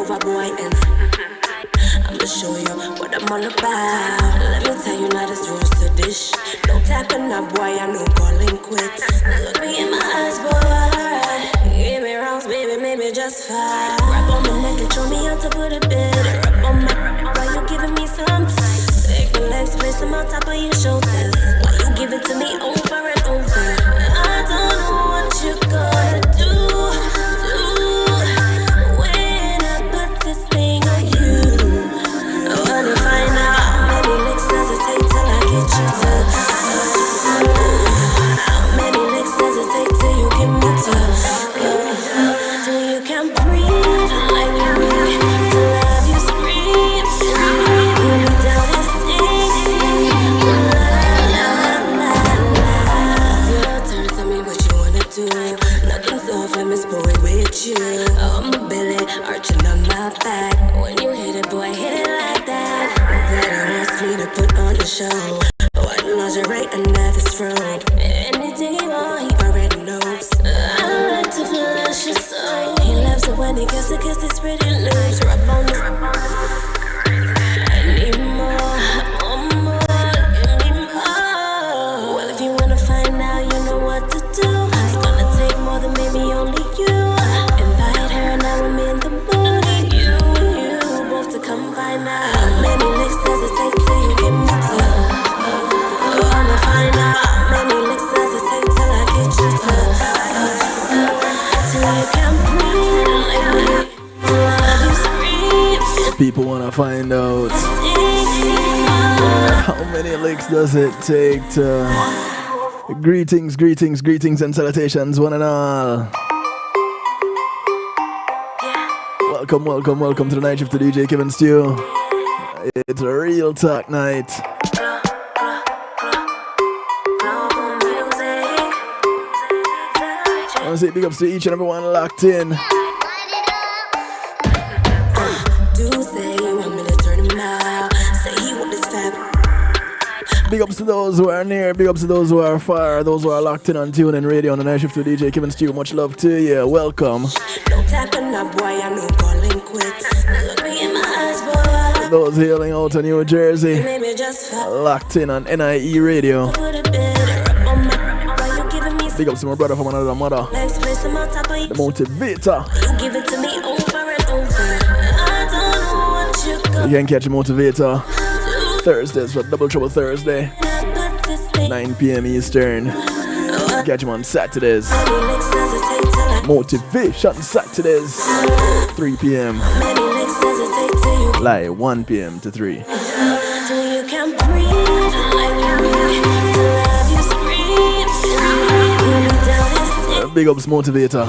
over, boy, and I'ma show you what I'm all about. Let me tell you now, this rules to dish. No tapping up, boy, I know calling quits. Look me in my eyes, boy. Give me wrongs, baby, maybe just fine. Rub on my neck and show me how to put it better. Rub on my while you giving me some. Take my legs, place them on top of your shoulders. While you give it to me over and over. I don't know what you're gonna do when I put this thing on you. I wanna find out how many licks does it take till I get you to. How many licks does it take till you get me to? Till you can breathe like me, to love you scream. Pull me down and sing. La la la la. Zero turn, tell me what you wanna do. Nothing soft, let me spoil it with you. Oh, my belly arching on my back. When you hit it, boy, hit it like that. Daddy wants me to put on the show. White lingerie under this robe. Anything he want, he already knows. I like to flash your soul. He loves it when he gets to kiss his pretty lips. Rub on this. I need more, give me more. Well, if you wanna find out, you know what to do. It's gonna take more than maybe only you. Invite her, now I'm in the mood. You both to come find out. How many licks does it take till you get me to? I wanna find out how many licks does it take till I get you to. Till you can breathe like me, to love you scream. People wanna find out how many licks does it take to. Greetings, greetings, greetings and salutations, one and all. Welcome, welcome, welcome to the night shift to DJ Kevin Stew. It's a real talk night. I want to say big ups to each and everyone locked in. Do say you want me to turn him out. Say he want this fab. Big ups to those who are near, big ups to those who are far, those who are locked in on TuneIn Radio on the night shift to DJ Kevin Stew. Much love to you. Welcome. No tapping up, boy, I know calling quits. Look me in my eyes, boy. Those hailing out of New Jersey, Maybe just locked in on NIE Radio. put it better. Rub on my while you giving me Big ups to my brother from another mother, legs, place them on top of the you. motivator. You give it to me over and over. I don't know what you're You gonna can catch the motivator do. Thursdays for Double Trouble Thursday, I put this thing 9 p.m. Eastern. Catch him on Saturdays. Many licks does it take till I Motivation Saturdays, 3 p.m. Many licks does it take till you Live 1 p.m. to 3. till you can breathe like me, to love you scream. Pull me down and sing. Big ups Motivator.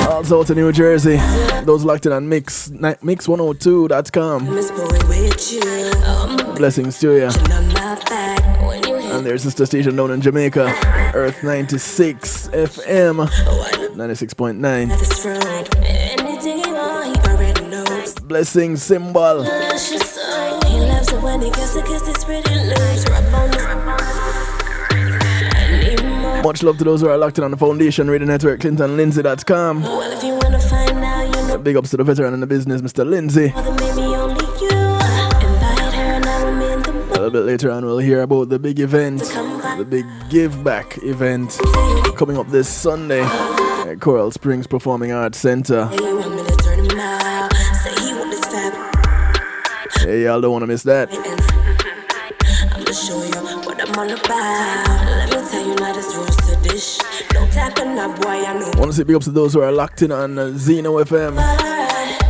Also out to New Jersey. Those locked in on mix102.com. Miss boy with you. Blessings to you. On my back when you hit And their sister station down in Jamaica, Earth 96 FM, 96.9. this road. Anything you want, he already knows. Blessings symbol. Flash your soul. He loves it when he gets to kiss his pretty lips. Rub on this. I need more. Much love to those who are locked in on the Foundation Radio Network, ClintonLindsay.com. Well, if you wanna find out, you know Big ups to the veteran in the business, Mr. Lindsay. more than maybe only you. Invite her, now I'm in the A mood. little bit later on, we'll hear about the big event, the big give back event coming up this Sunday at Coral Springs Performing Arts Center. Say you want me to turn him out. Say he want this fab. Hey, y'all don't want to miss that. I'ma show you what I'm all about. Let me tell you now, this rules to dish. No tapping up, boy, I know. Want to say big ups to those who are locked in on Zeno FM,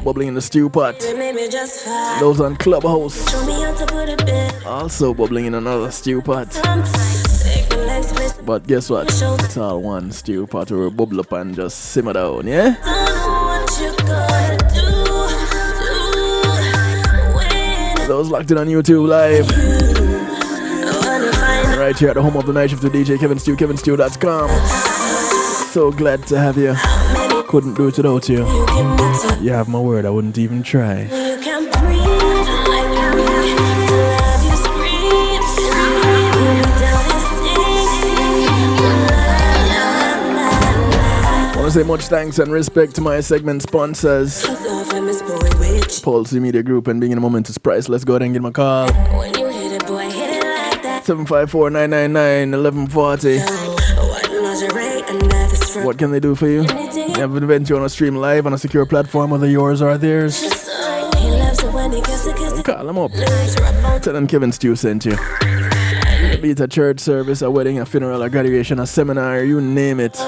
bubbling in the stew pot. Maybe just fine. Those on Clubhouse, Show me how to put it in. also bubbling in another stew pot. Take my legs, place them. But guess what? It's all one stew pot where we bubble up and just simmer down, yeah? Don't know what you're gonna do when Those locked in on YouTube Live, I wanna find right here at the home of the night shift to DJ Kevin Stew, kevinstew.com. So glad to have you. Couldn't do it without you. you give me to. You have my word, I wouldn't even try. You can breathe like me, to love you scream. Pull me down and sing. La la la la. to say much thanks and respect to my segment sponsors, Pulse Media Group and Being in a Moment is Price. Let's go ahead and give them a call. 754-999-1140. What can they do for you? You have an event you want to stream live on a secure platform, whether yours or theirs? Call them up. Tell them Kevin Stew sent you. Be it a church service, a wedding, a funeral, a graduation, a seminar, you name it.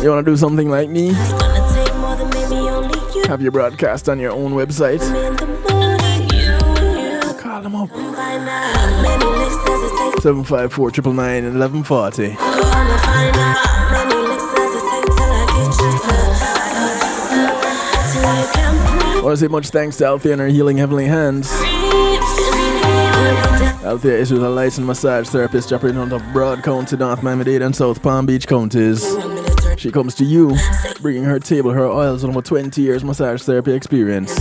You want to do something like me? Have your broadcast on your own website? Call them up. 754-999-1140. I want to say much thanks to Althea and her Healing Heavenly Hands. Althea is a licensed massage therapist operating out of Broad County, North Miami-Dade and South Palm Beach counties. She comes to you, bringing her table, her oils, and over 20 years massage therapy experience.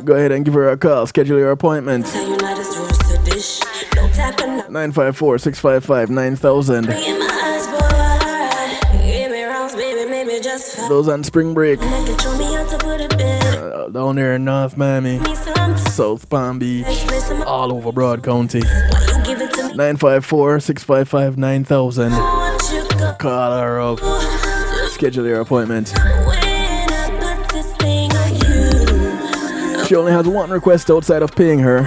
Go ahead and give her a call. Schedule your appointment. 954-655-9000. Those on spring break. Down there in North Miami, South Palm Beach, all over Broad County. 954-655-9000. Call her up. Schedule your appointment. She only has one request outside of paying her.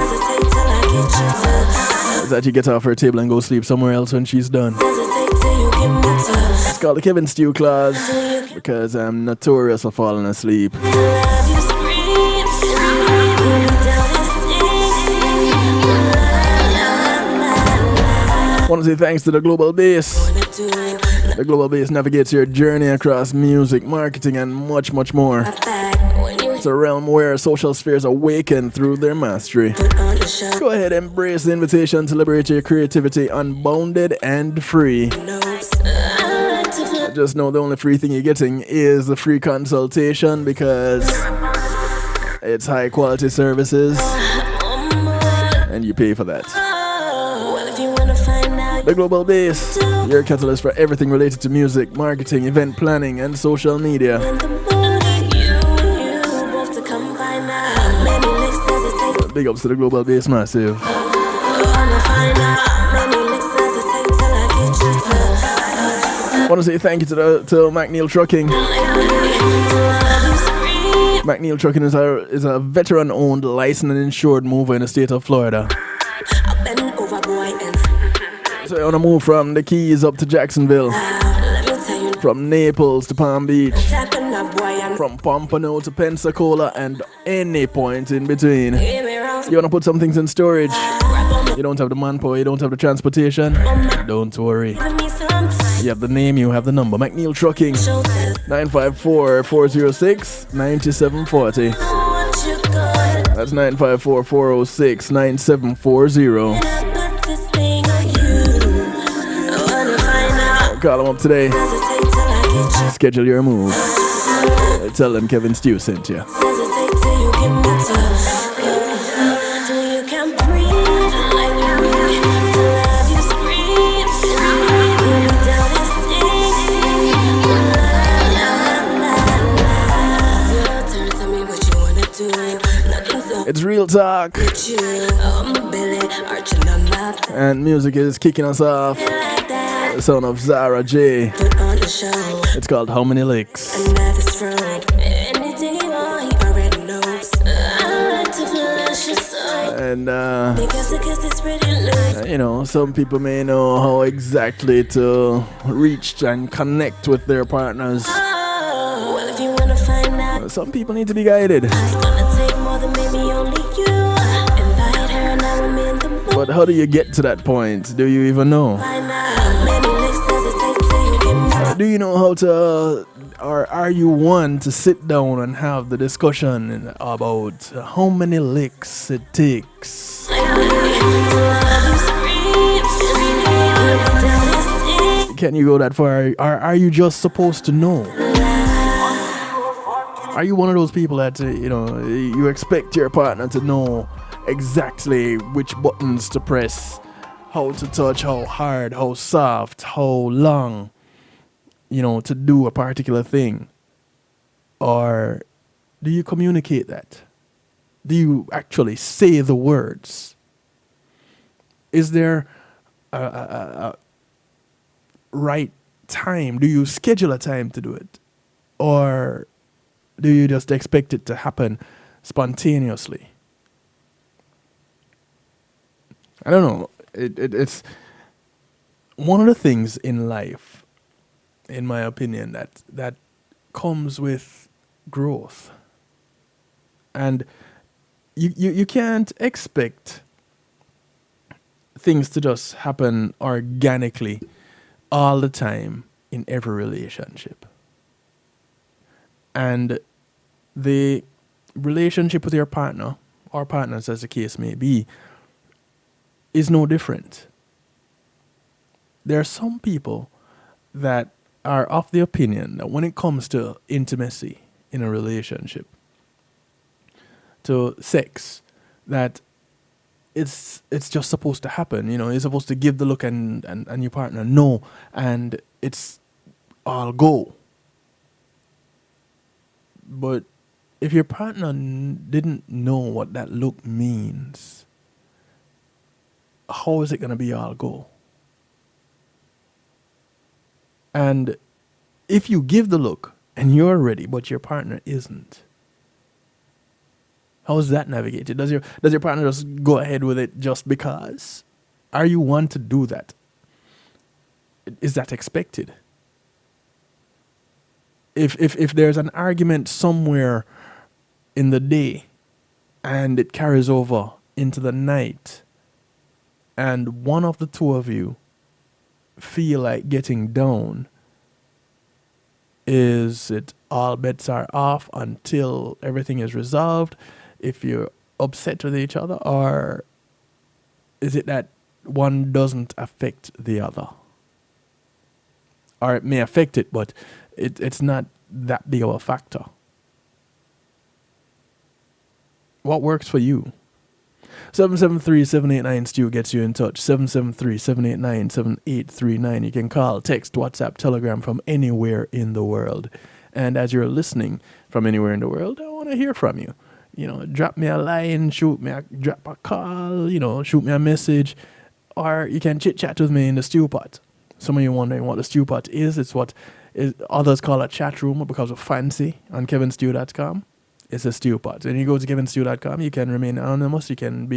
Is that you get off her table and go sleep somewhere else when she's done. It's called the Kevin Stew Clause because I'm notorious for falling asleep. I want to say thanks to the Global Base. The Global Base navigates your journey across music, marketing, and much, much more. It's a realm where social spheres awaken through their mastery. Go ahead, embrace the invitation to liberate your creativity, unbounded and free. Just know the only free thing you're getting is the free consultation because it's high quality services and you pay for that. The Global Base, your catalyst for everything related to music, marketing, event planning, and social media. Big ups to the Global Base Massive. I want to say thank you to McNeil Trucking. McNeil Trucking is a veteran-owned, licensed and insured mover in the state of Florida. So you want to move from the Keys up to Jacksonville, from Naples to Palm Beach, from Pompano to Pensacola, and any point in between. You want to put some things in storage. You don't have the manpower, you don't have the transportation. Don't worry. You have the name, you have the number. McNeil Trucking, 954-406-9740. That's 954-406-9740. Call them up today. Schedule your move. Tell them Kevin Stew sent you. It's real talk. And music is kicking us off. The sound of Zara J. It's called How Many Licks. And you know, some people may know how exactly to reach and connect with their partners. Some people need to be guided. But how do you get to that point? Do you even know? Do you know how to, or are you one to sit down and have the discussion about how many licks it takes? Can you go that far? Or are you just supposed to know? Are you one of those people that, you expect your partner to know exactly which buttons to press, how to touch, how hard, how soft, how long, to do a particular thing? Or do you communicate that? Do you actually say the words? Is there a right time? Do you schedule a time to do it? Or do you just expect it to happen spontaneously? I don't know. It's one of the things in life, in my opinion, that comes with growth. And you can't expect things to just happen organically all the time in every relationship. And the relationship with your partner, or partners as the case may be, is no different. There are some people that are of the opinion that when it comes to intimacy in a relationship, to sex, that it's just supposed to happen. You're supposed to give the look and your partner no, and it's all go. But if your partner didn't know what that look means, how is it going to be all go? And if you give the look and you're ready, but your partner isn't, how is that navigated? Does your partner just go ahead with it just because? Are you one to do that? Is that expected? If there's an argument somewhere in the day and it carries over into the night, and one of the two of you feel like getting down, is it all bets are off until everything is resolved if you're upset with each other? Or is it that one doesn't affect the other? Or it may affect it, but it's not that big of a factor. What works for you? 773-789-STEW gets you in touch. 773-789-7839. You can call, text, WhatsApp, Telegram from anywhere in the world. And as you're listening from anywhere in the world, I want to hear from you. Drop me a line, drop a call, shoot me a message. Or you can chit-chat with me in the stew pot. Some of you wondering what the stew pot is. It's what others call a chat room because of fancy on kevinstew.com. It's a stew pot. When you go to kevinstew.com, you can remain anonymous. You can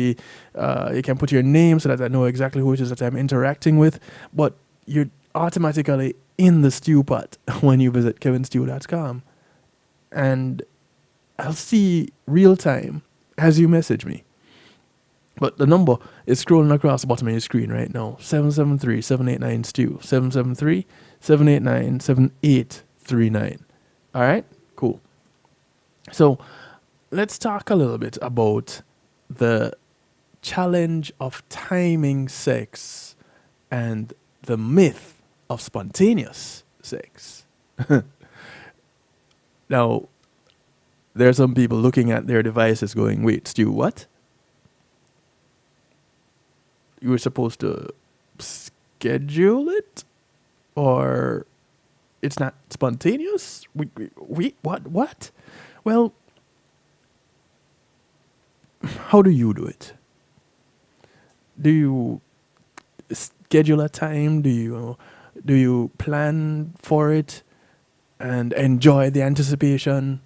put your name so that I know exactly who it is that I'm interacting with. But you're automatically in the stew pot when you visit kevinstew.com. And I'll see real time as you message me. But the number is scrolling across the bottom of your screen right now. 773-789-STEW. 773-789-7839. All right? Cool. So let's talk a little bit about the challenge of timing sex and the myth of spontaneous sex. Now, there are some people looking at their devices going, wait, Stu, what? You were supposed to schedule it? Or it's not spontaneous? Wait, what? Well, how do you do it? Do you schedule a time? Do you plan for it and enjoy the anticipation?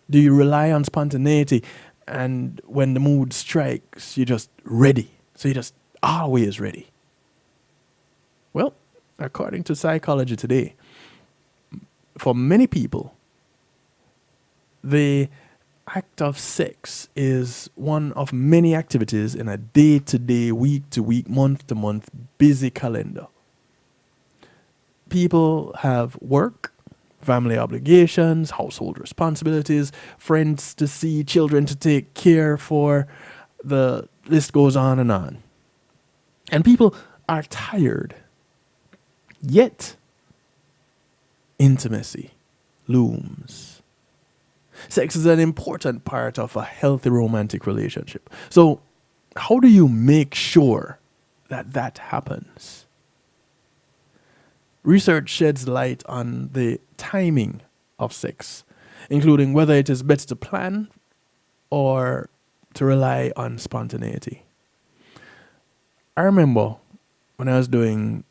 Do you rely on spontaneity, and when the mood strikes, you're just ready? So you're just always ready. Well, according to Psychology Today, for many people, the act of sex is one of many activities in a day-to-day, week-to-week, month-to-month busy calendar. People have work, family obligations, household responsibilities, friends to see, children to take care for. The list goes on and on. And people are tired. Yet, intimacy looms. Sex is an important part of a healthy romantic relationship. So, how do you make sure that happens? Research sheds light on the timing of sex, including whether it is better to plan or to rely on spontaneity. I remember when I was doing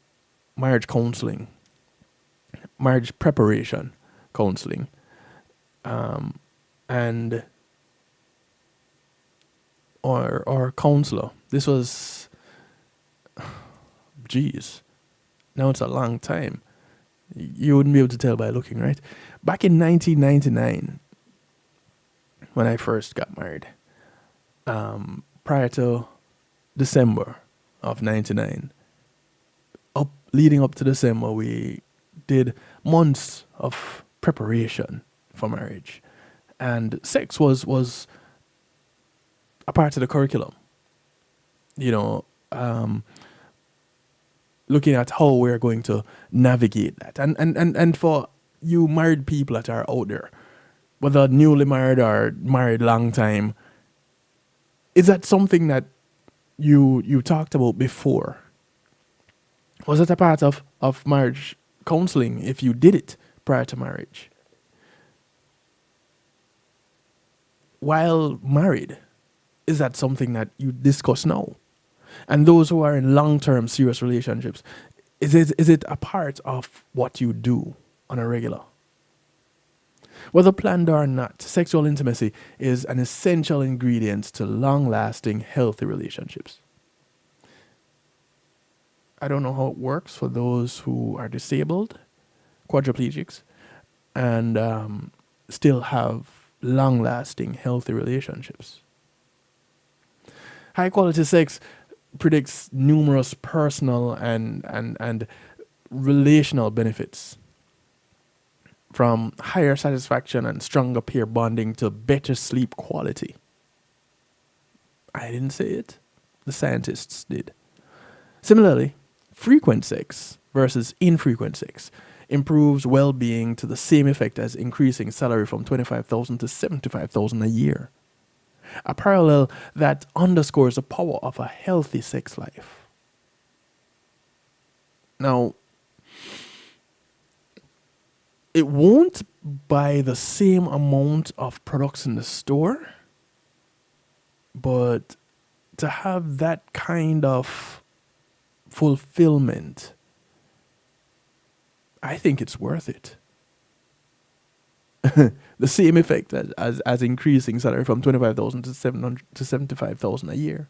marriage counseling, marriage preparation counseling, and or counselor. This was, geez, now it's a long time. You wouldn't be able to tell by looking, right? Back in 1999, when I first got married, prior to December of 99, leading up to December, we did months of preparation for marriage, and sex was a part of the curriculum. You know, looking at how we're going to navigate that, and for you married people that are out there, whether newly married or married long time, is that something that you talked about before? Was it a part of marriage counseling if you did it prior to marriage? While married, is that something that you discuss now? And those who are in long-term serious relationships, is it a part of what you do on a regular? Whether planned or not, sexual intimacy is an essential ingredient to long-lasting, healthy relationships. I don't know how it works for those who are disabled, quadriplegics, and still have long-lasting, healthy relationships. High-quality sex predicts numerous personal and relational benefits, from higher satisfaction and stronger peer bonding to better sleep quality. I didn't say it. The scientists did. Similarly, frequent sex versus infrequent sex improves well-being to the same effect as increasing salary from $25,000 to $75,000 a year. A parallel that underscores the power of a healthy sex life. Now, it won't buy the same amount of products in the store, but to have that kind of fulfillment, I think it's worth it. The same effect as increasing salary from 25,000 to 700 to 75,000 a year.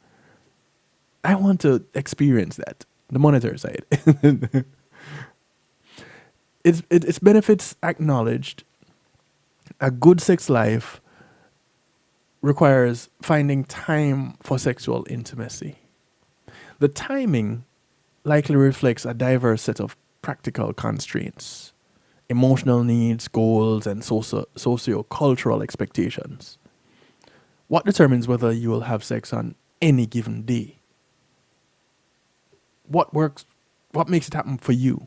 I want to experience that, the monetary side. Its benefits acknowledged. A good sex life requires finding time for sexual intimacy. The timing likely reflects a diverse set of practical constraints, emotional needs, goals, and socio-cultural expectations. What determines whether you will have sex on any given day? What works? What makes it happen for you?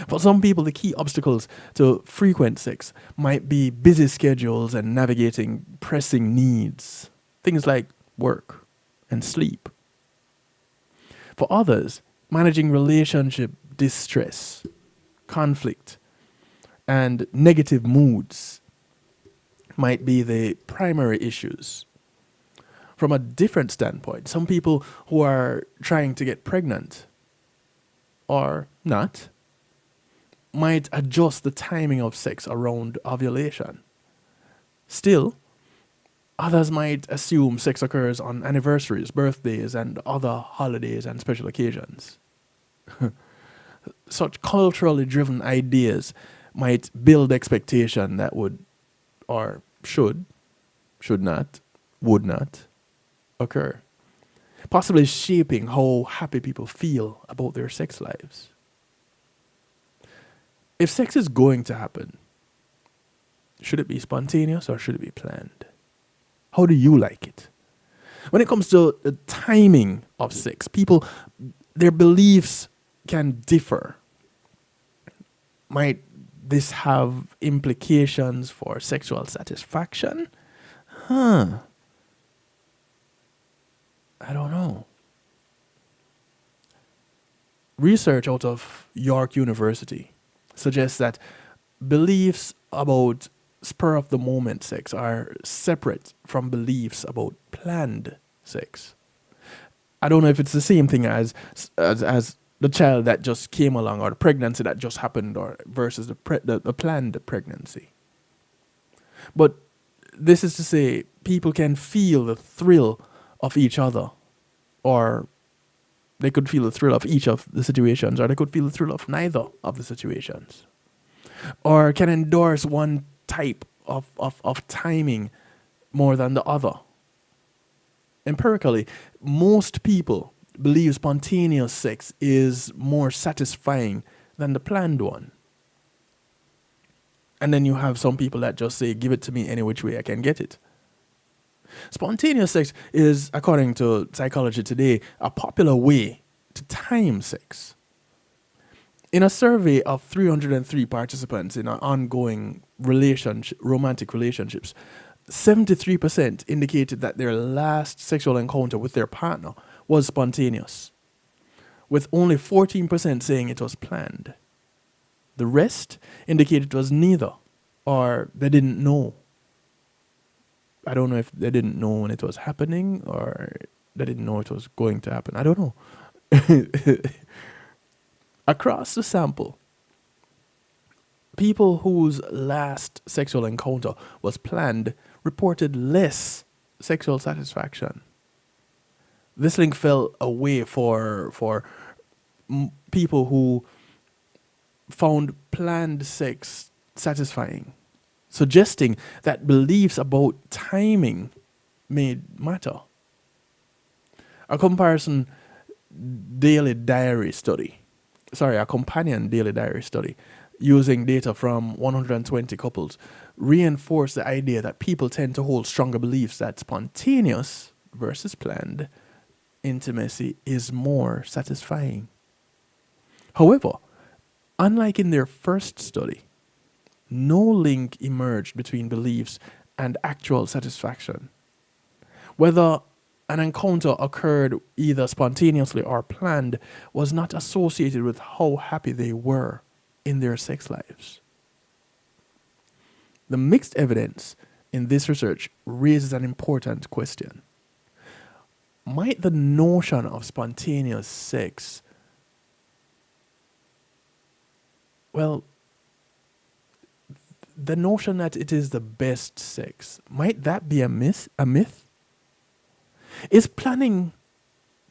For some people, the key obstacles to frequent sex might be busy schedules and navigating pressing needs, things like work and sleep. For others, managing relationship distress, conflict, and negative moods might be the primary issues. From a different standpoint, some people who are trying to get pregnant or not might adjust the timing of sex around ovulation. Still, others might assume sex occurs on anniversaries, birthdays, and other holidays and special occasions. Such culturally driven ideas might build expectation that would, or should not, would not occur, possibly shaping how happy people feel about their sex lives. If sex is going to happen, should it be spontaneous or should it be planned? How do you like it? When it comes to the timing of sex, people, their beliefs can differ. Might this have implications for sexual satisfaction? I don't know. Research out of York University suggests that beliefs about spur of the moment sex are separate from beliefs about planned sex. I don't know if it's the same thing as the child that just came along or the pregnancy that just happened or versus the planned pregnancy. But this is to say people can feel the thrill of each other, or they could feel the thrill of each of the situations, or they could feel the thrill of neither of the situations, or can endorse one type of timing more than the other. Empirically, most people believe spontaneous sex is more satisfying than the planned one. And then you have some people that just say, give it to me any which way I can get it. Spontaneous sex is, according to Psychology Today, a popular way to time sex. In a survey of 303 participants in ongoing romantic relationships, 73% indicated that their last sexual encounter with their partner was spontaneous, with only 14% saying it was planned. The rest indicated it was neither, or they didn't know. I don't know if they didn't know when it was happening or they didn't know it was going to happen. I don't know. Across the sample, people whose last sexual encounter was planned reported less sexual satisfaction. This link fell away for people who found planned sex satisfying, suggesting that beliefs about timing may matter. A companion daily diary study using data from 120 couples reinforced the idea that people tend to hold stronger beliefs that spontaneous versus planned intimacy is more satisfying. However, unlike in their first study, no link emerged between beliefs and actual satisfaction. Whether an encounter occurred either spontaneously or planned was not associated with how happy they were in their sex lives. The mixed evidence in this research raises an important question. Might the notion of spontaneous sex, the notion that it is the best sex, might that be a myth? Is planning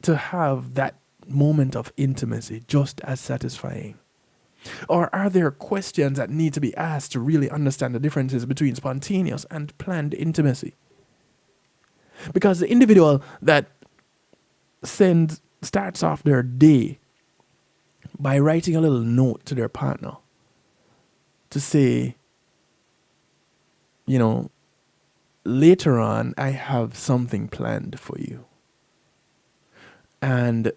to have that moment of intimacy just as satisfying? Or are there questions that need to be asked to really understand the differences between spontaneous and planned intimacy? Because the individual that starts off their day by writing a little note to their partner to say, later on, I have something planned for you. And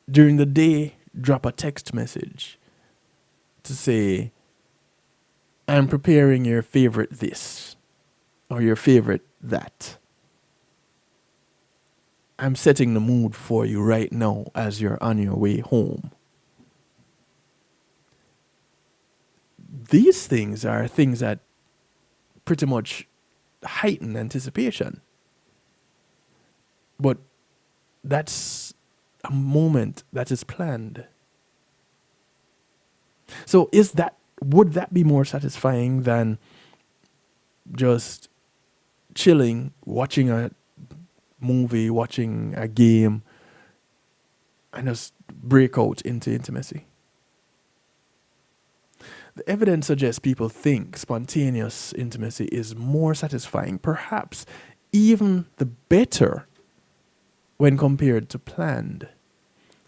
during the day, drop a text message to say, I'm preparing your favorite this or your favorite that. I'm setting the mood for you right now as you're on your way home. These things are things that pretty much heighten anticipation. But that's a moment that is planned. So would that be more satisfying than just chilling, watching a movie, watching a game, and just break out into intimacy? The evidence suggests people think spontaneous intimacy is more satisfying, perhaps even the better when compared to planned.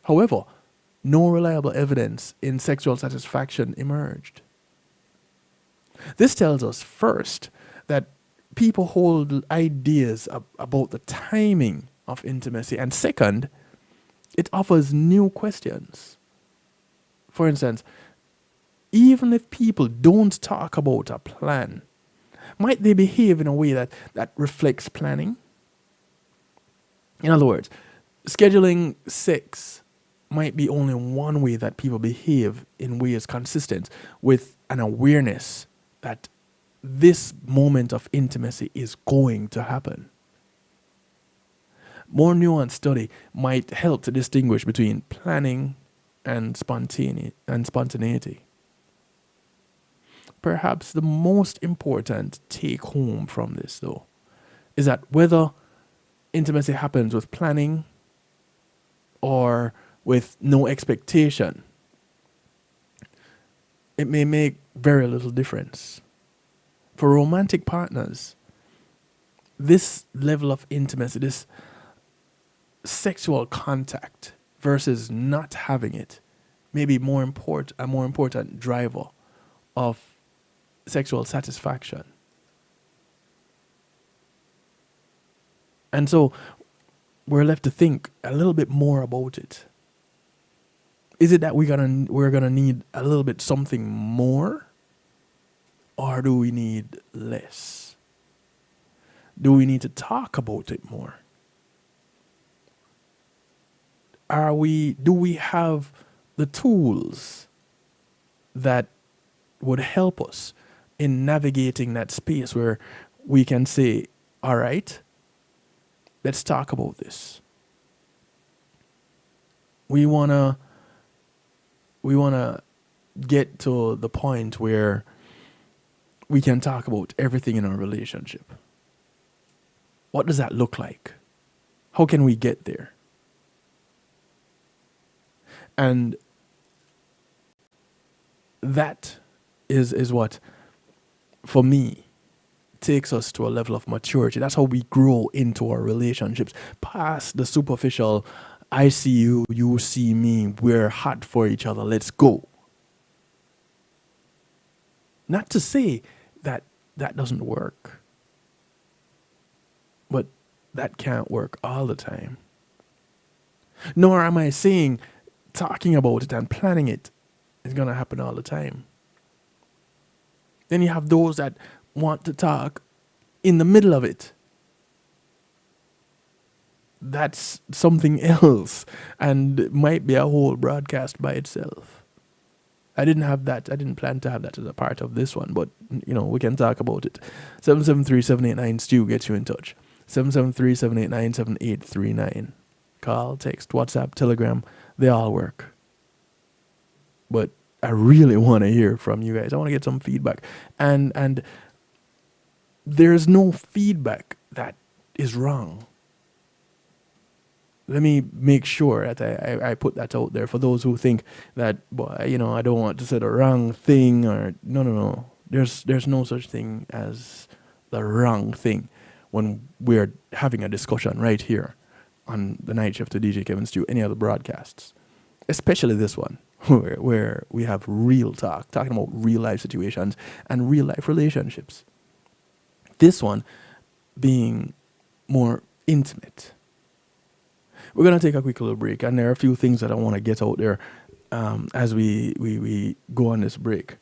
However, no reliable evidence in sexual satisfaction emerged. This tells us first that people hold ideas about the timing of intimacy, and second, it offers new questions. For instance, even if people don't talk about a plan, might they behave in a way that reflects planning? In other words, scheduling sex might be only one way that people behave in ways consistent with an awareness that this moment of intimacy is going to happen. More nuanced study might help to distinguish between planning and spontaneity. Perhaps the most important take home from this, though, is that whether intimacy happens with planning or with no expectation, it may make very little difference. For romantic partners, this level of intimacy, this sexual contact versus not having it, may be a more important driver of sexual satisfaction. And so we're left to think a little bit more about it. Is it that we're gonna need a little bit something more, or do we need less? Do we need to talk about it more? Do we have the tools that would help us in navigating that space where we can say, all right, let's talk about this. We wanna get to the point where we can talk about everything in our relationship. What does that look like? How can we get there? And that is what, for me, takes us to a level of maturity. That's how we grow into our relationships, past the superficial, I see you, you see me, we're hot for each other, let's go. Not to say that that doesn't work, but that can't work all the time. Nor am I saying talking about it and planning it is going to happen all the time. Then you have those that want to talk in the middle of it. That's something else, and it might be a whole broadcast by itself. I didn't plan to have that as a part of this one, but we can talk about it. 773-789-STEW gets you in touch. 773-789-7839. Call, text, WhatsApp, Telegram, they all work. But I really want to hear from you guys. I want to get some feedback. And there's no feedback that is wrong. Let me make sure that I put that out there for those who think that, I don't want to say the wrong thing, or no. There's no such thing as the wrong thing when we're having a discussion right here on the night shift to DJ Kevin Stew, any other broadcasts, especially this one, where we have real talk, talking about real life situations and real life relationships. This one being more intimate. We're going to take a quick little break, and there are a few things that I want to get out there as we go on this break.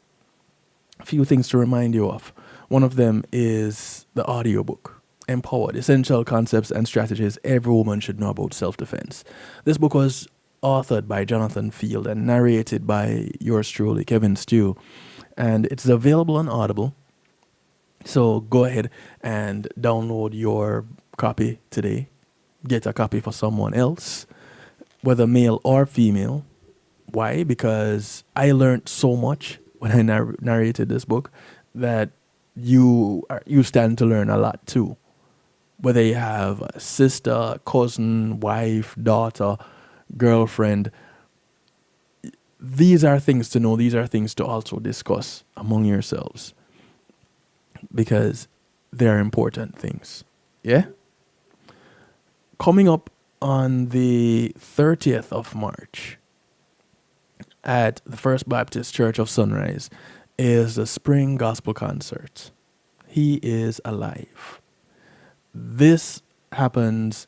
A few things to remind you of. One of them is the audiobook, Empowered, Essential Concepts and Strategies Every Woman Should Know About Self-Defense. This book was authored by Jonathan Field and narrated by yours truly, Kevin Stew. And it's available on Audible. So go ahead and download your copy today. Get a copy for someone else, whether male or female. Why? Because I learned so much when I narrated this book that you stand to learn a lot too. Whether you have a sister, cousin, wife, daughter, girlfriend, these are things to know. These are things to also discuss among yourselves, because they're important things. Yeah? Coming up on the 30th of March at the First Baptist Church of Sunrise is the Spring Gospel Concert. He is alive. This happens,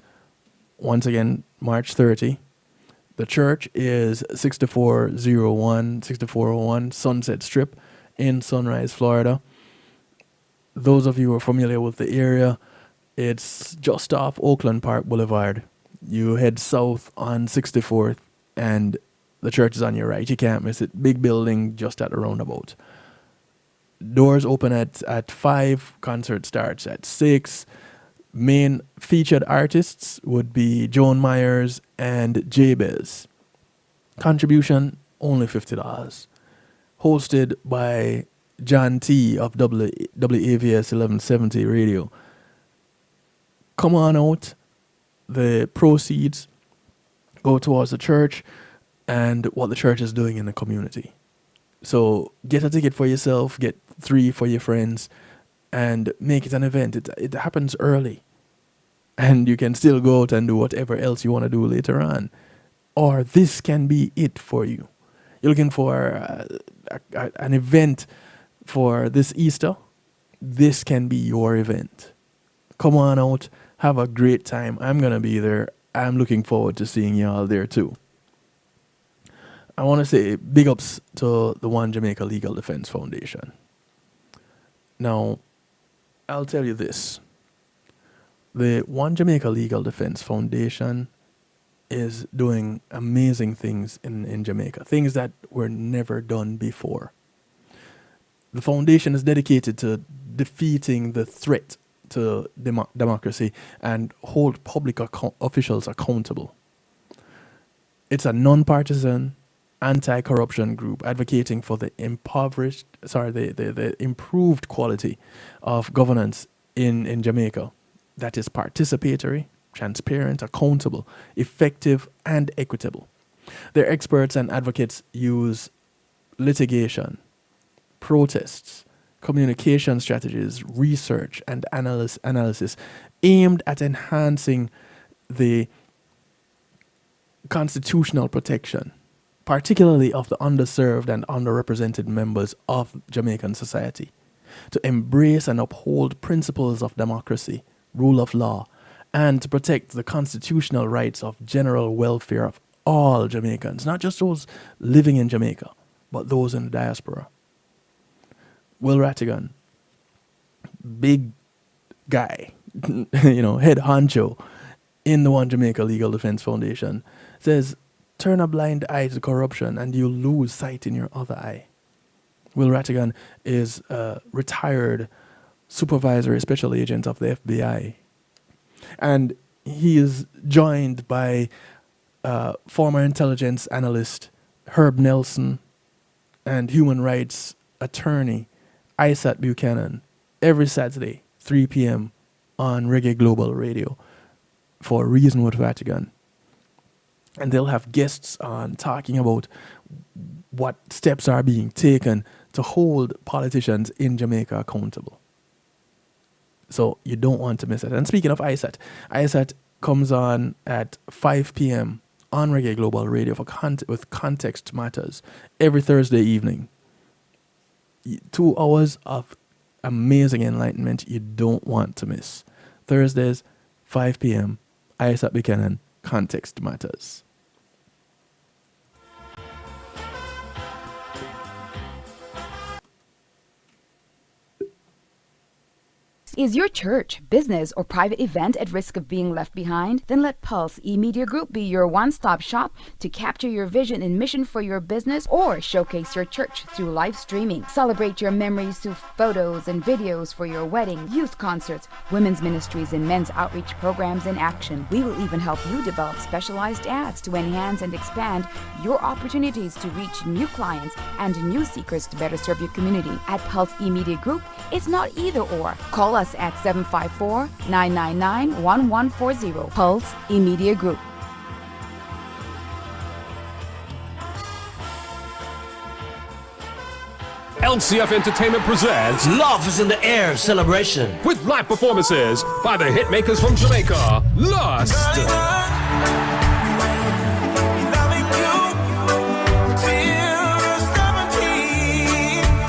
once again, March 30. The church is 6401 Sunset Strip in Sunrise, Florida. Those of you who are familiar with the area, it's just off Oakland Park Boulevard. You head south on 64th and the church is on your right. You can't miss it. Big building just at the roundabout. Doors open at 5. Concert starts at 6. Main featured artists would be Joan Myers and Jabez. Contribution, only $50. Hosted by John T. of WAVS 1170 Radio. Come on out. The proceeds go towards the church and what the church is doing in the community. So get a ticket for yourself, get 3 for your friends, and make it an event. It happens early. And you can still go out and do whatever else you want to do later on. Or this can be it for you. You're looking for an event for this Easter. This can be your event. Come on out. Have a great time. I'm going to be there. I'm looking forward to seeing y'all there too. I want to say big ups to the One Jamaica Legal Defense Foundation. Now, I'll tell you this. The One Jamaica Legal Defense Foundation is doing amazing things in Jamaica, things that were never done before. The foundation is dedicated to defeating the threat to democracy and hold public officials accountable. It's a non-partisan, anti-corruption group advocating for the improved quality of governance in Jamaica that is participatory, transparent, accountable, effective, and equitable. Their experts and advocates use litigation, protests, communication strategies, research, and analysis aimed at enhancing the constitutional protection, particularly of the underserved and underrepresented members of Jamaican society, to embrace and uphold principles of democracy, rule of law, and to protect the constitutional rights of general welfare of all Jamaicans, not just those living in Jamaica, but those in the diaspora. Will Rattigan, big guy, head honcho in the One Jamaica Legal Defense Foundation, says, turn a blind eye to corruption and you lose sight in your other eye. Will Rattigan is a retired supervisory special agent of the FBI. And he is joined by former intelligence analyst Herb Nelson and human rights attorney Isat Buchanan every Saturday, 3 p.m. on Reggae Global Radio for Reason with Vatican. And they'll have guests on talking about what steps are being taken to hold politicians in Jamaica accountable. So you don't want to miss it. And speaking of ISAT comes on at 5 p.m. on Reggae Global Radio for with Context Matters every Thursday evening. 2 hours of amazing enlightenment you don't want to miss. Thursdays, 5 p.m., Isaac Buchanan, Context Matters. Is your church, business, or private event at risk of being left behind? Then let Pulse eMedia Group be your one-stop shop to capture your vision and mission for your business or showcase your church through live streaming. Celebrate your memories through photos and videos for your wedding, youth concerts, women's ministries, and men's outreach programs in action. We will even help you develop specialized ads to enhance and expand your opportunities to reach new clients and new seekers to better serve your community. At Pulse eMedia Group, it's not either or. Call us at 754-999-1140. Pulse eMedia Group. LCF Entertainment presents Love is in the Air celebration with live performances by the hitmakers from Jamaica, Lust.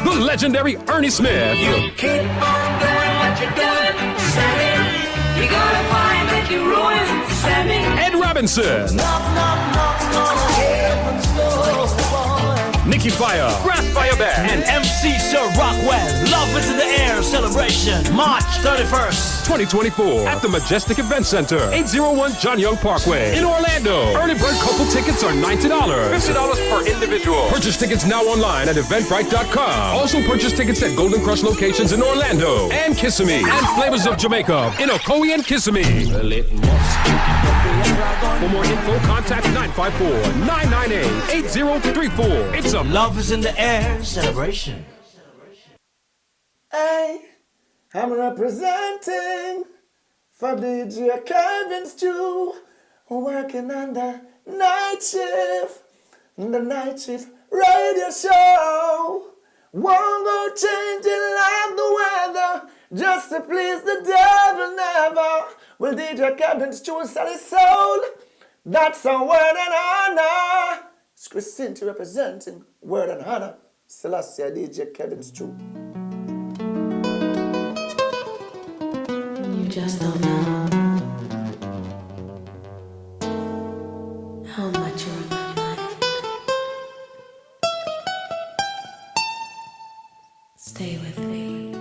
The legendary Ernie Smith. You keep on doing what you're doing, Sammy. You're gonna find that you ruin Sammy. Ed Robinson. Knock, knock, knock, knock, heaven's door, boy. Nikki Fire, Grass Fire Band, And MC Sir Rockwell. Love is in the air celebration. March 31st. 2024 at the Majestic Event Center, 801 John Young Parkway in Orlando. Early bird couple tickets are $90. $50 per individual. Purchase tickets now online at eventbrite.com. Also purchase tickets at Golden Crush locations in Orlando and Kissimmee and Flavors of Jamaica in Ocoee and Kissimmee. For more info, contact 954-998-8034. It's a Love is in the air celebration. Hey, I'm representing for DJ Kevin Stew, working on the night shift radio show. Won't go changing like the weather, just to please the devil never. Will DJ Kevin Stew sell his soul? That's a word and honor. It's Christine representing word and honor. Selassie DJ Kevin Stew. You just don't know how much you're on my mind. Stay with me.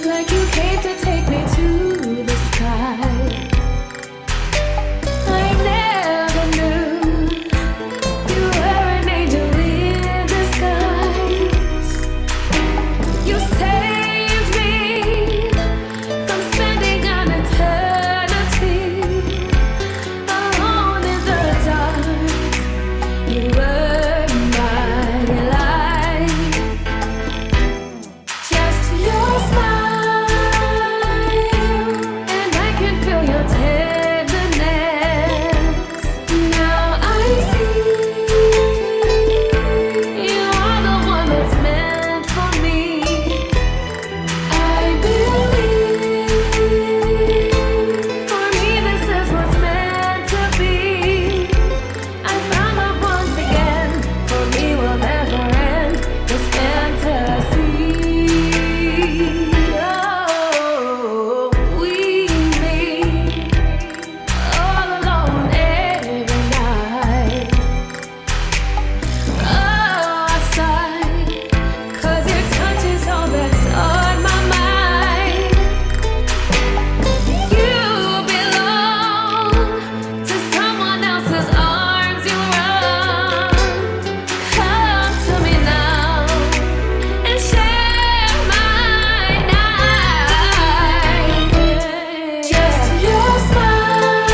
Like you came to take me to the sky. I never knew you were an angel in disguise. You saved me from spending an eternity alone in the dark. You were my light. Just your smile, and I can feel your tenderness. Now I see you are the one that's meant for me. I believe for me this is what's meant to be. I found love once again. For me will never end this fantasy. Oh, we meet all alone every night. Oh, I sigh, 'cause your touch is all that's on my mind. You belong to someone else's arms, you run. Come to me now and share my night. Just your smile,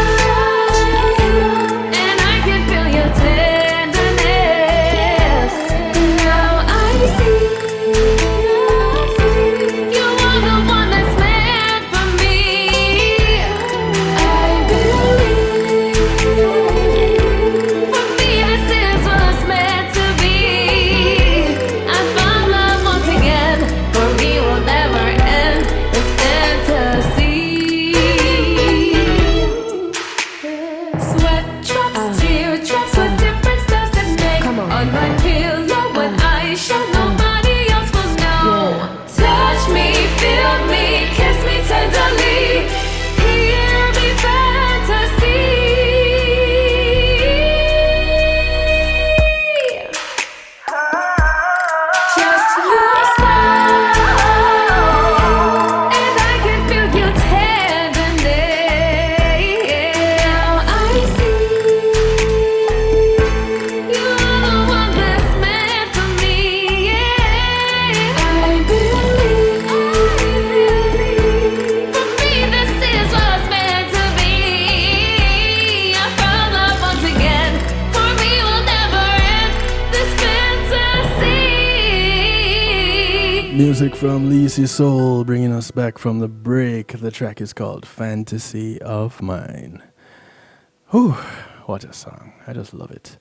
and I can feel your tenderness. Now I see you are the one that's meant for me. I believe for me this is what's meant to be. I found love once again. For me will never end this fantasy. Sweat drops, tear drops, what difference does it make? On my pillow when I show nobody else will know. Touch me, feel me, kiss me tenderly. Hear me fantasy. Just your smile, and I can feel your tenderness. Now I see you are the one that's meant for me. I believe for me this is what's meant to be. I found love once again. For me will never end this fantasy. Music from Lacey Soul bringing us back from the break. The track is called Fantasy of Mine. Whew, what a song. I just love it.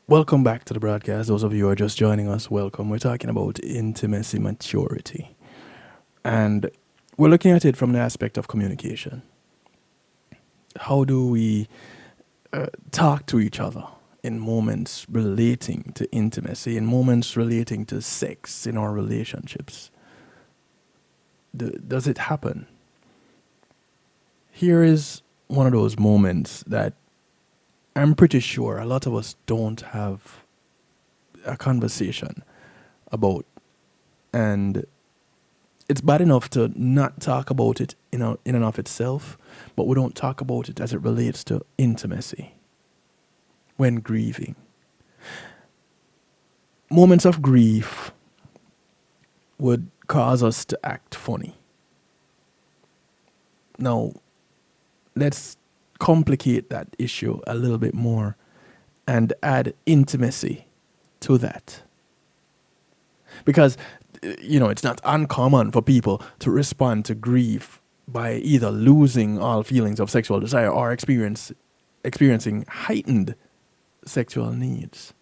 Welcome back to the broadcast. Those of you who are just joining us, welcome. We're talking about intimacy maturity. And we're looking at it from the aspect of communication. How do we talk to each other in moments relating to intimacy, in moments relating to sex in our relationships? Does it happen? Here is one of those moments that I'm pretty sure a lot of us don't have a conversation about. And it's bad enough to not talk about it in and of itself, but we don't talk about it as it relates to intimacy when grieving. Moments of grief would cause us to act funny. Now, let's complicate that issue a little bit more and add intimacy to that. Because, it's not uncommon for people to respond to grief by either losing all feelings of sexual desire or experiencing heightened sexual needs.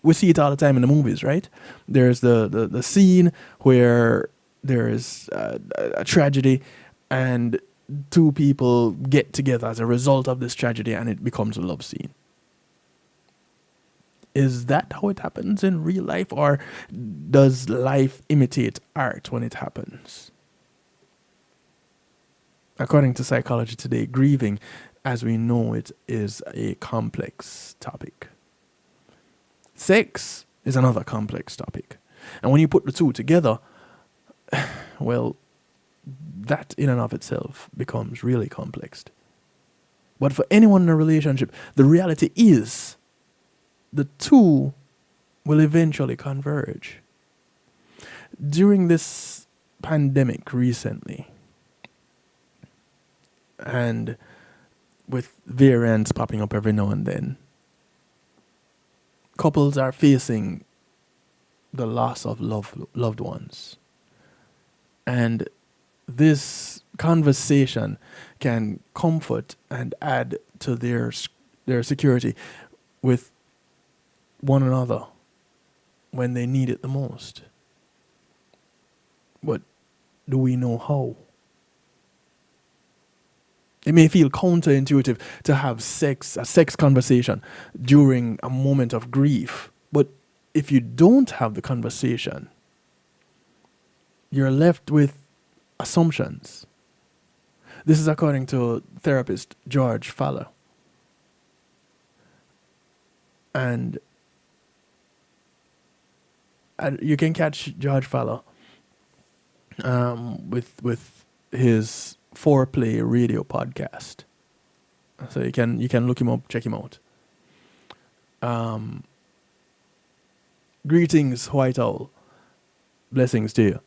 We see it all the time in the movies, right? There's the scene where there is a tragedy and two people get together as a result of this tragedy and it becomes a love scene. Is that how it happens in real life, or does life imitate art when it happens? According to Psychology Today, grieving, as we know it, is a complex topic. Sex is another complex topic. And when you put the two together, well, that in and of itself becomes really complex. But for anyone in a relationship, the reality is the two will eventually converge. During this pandemic recently, and with variants popping up every now and then, couples are facing the loss of loved ones. And this conversation can comfort and add to their security with one another when they need it the most. But do we know how? It may feel counterintuitive to have a sex conversation during a moment of grief. But if you don't have the conversation, you're left with assumptions. This is according to therapist George Fowler. And you can catch George Fowler with his Foreplay radio podcast. So you can look him up, check him out. Greetings, White Owl. Blessings to you.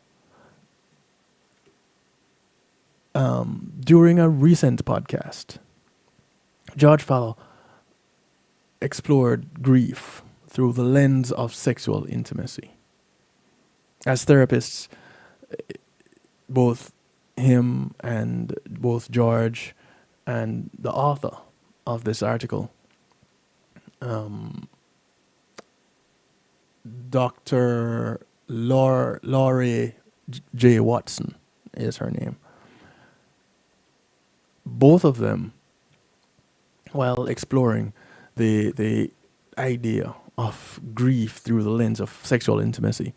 During a recent podcast, George Fowler explored grief through the lens of sexual intimacy. As therapists, both him and both George and the author of this article, Dr. Laurie J. Watson is her name. Both of them, while exploring the idea of grief through the lens of sexual intimacy,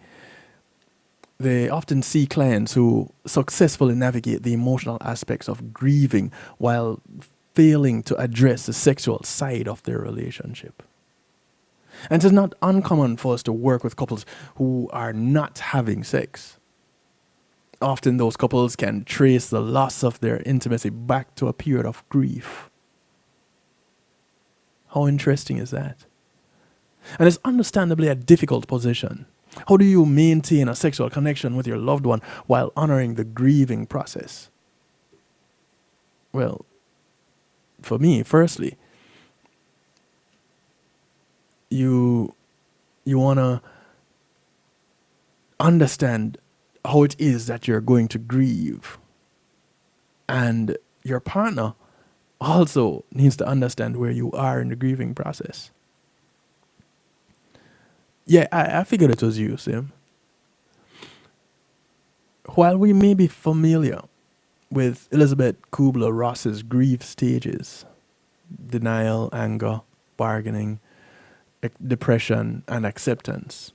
they often see clients who successfully navigate the emotional aspects of grieving while failing to address the sexual side of their relationship. And it's not uncommon for us to work with couples who are not having sex. Often those couples can trace the loss of their intimacy back to a period of grief. How interesting is that? And it's understandably a difficult position. How do you maintain a sexual connection with your loved one while honoring the grieving process? Well, for me, firstly, you want to understand how it is that you're going to grieve. And your partner also needs to understand where you are in the grieving process. Yeah, I figured it was you, Sim. While we may be familiar with Elizabeth Kubler-Ross's grief stages, denial, anger, bargaining, depression, and acceptance.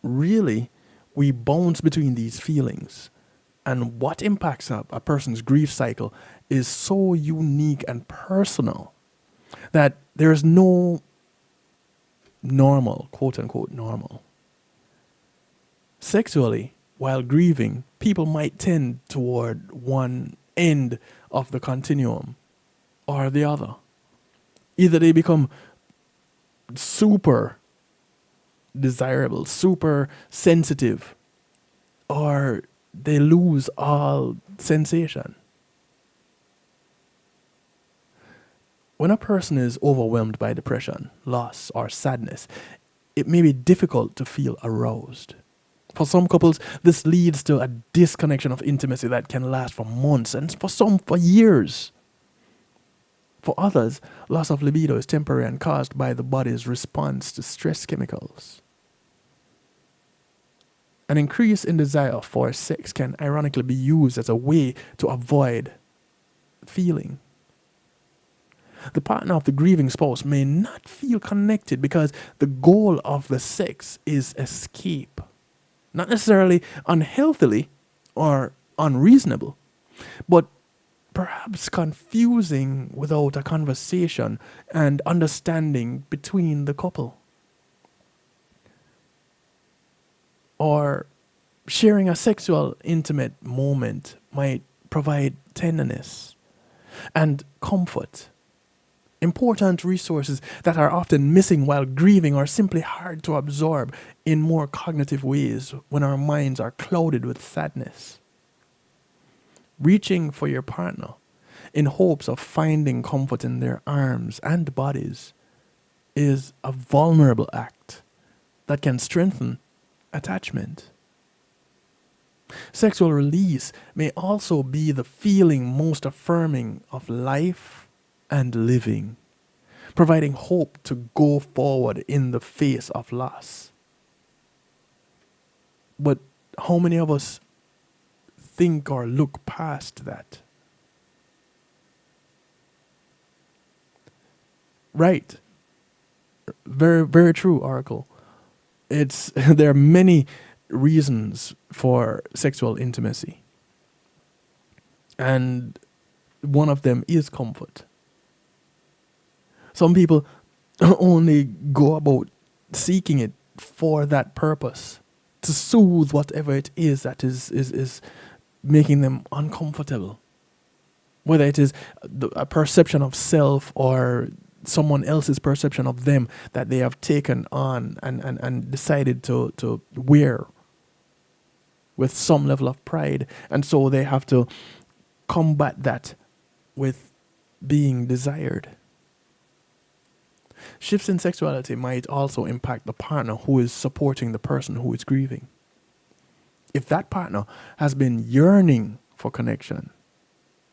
Really, we bounce between these feelings. And what impacts a person's grief cycle is so unique and personal that there's no normal, quote unquote, normal. Sexually, while grieving, people might tend toward one end of the continuum or the other. Either they become super desirable, super sensitive, or they lose all sensation. When a person is overwhelmed by depression, loss, or sadness, it may be difficult to feel aroused. For some couples, this leads to a disconnection of intimacy that can last for months, and for some, for years. For others, loss of libido is temporary and caused by the body's response to stress chemicals. An increase in desire for sex can ironically be used as a way to avoid feeling. The partner of the grieving spouse may not feel connected because the goal of the sex is escape. Not necessarily unhealthily or unreasonable, but perhaps confusing without a conversation and understanding between the couple. Or sharing a sexual intimate moment might provide tenderness and comfort. Important resources that are often missing while grieving or simply hard to absorb in more cognitive ways when our minds are clouded with sadness. Reaching for your partner in hopes of finding comfort in their arms and bodies is a vulnerable act that can strengthen attachment. Sexual release may also be the feeling most affirming of life and living, providing hope to go forward in the face of loss. But how many of us think or look past that? Right. Very, very true, Oracle. There are many reasons for sexual intimacy. And one of them is comfort. Some people only go about seeking it for that purpose, to soothe whatever it is that is making them uncomfortable. Whether it is a perception of self or someone else's perception of them that they have taken on and decided to wear with some level of pride. And so they have to combat that with being desired. Shifts in sexuality might also impact the partner who is supporting the person who is grieving. If that partner has been yearning for connection,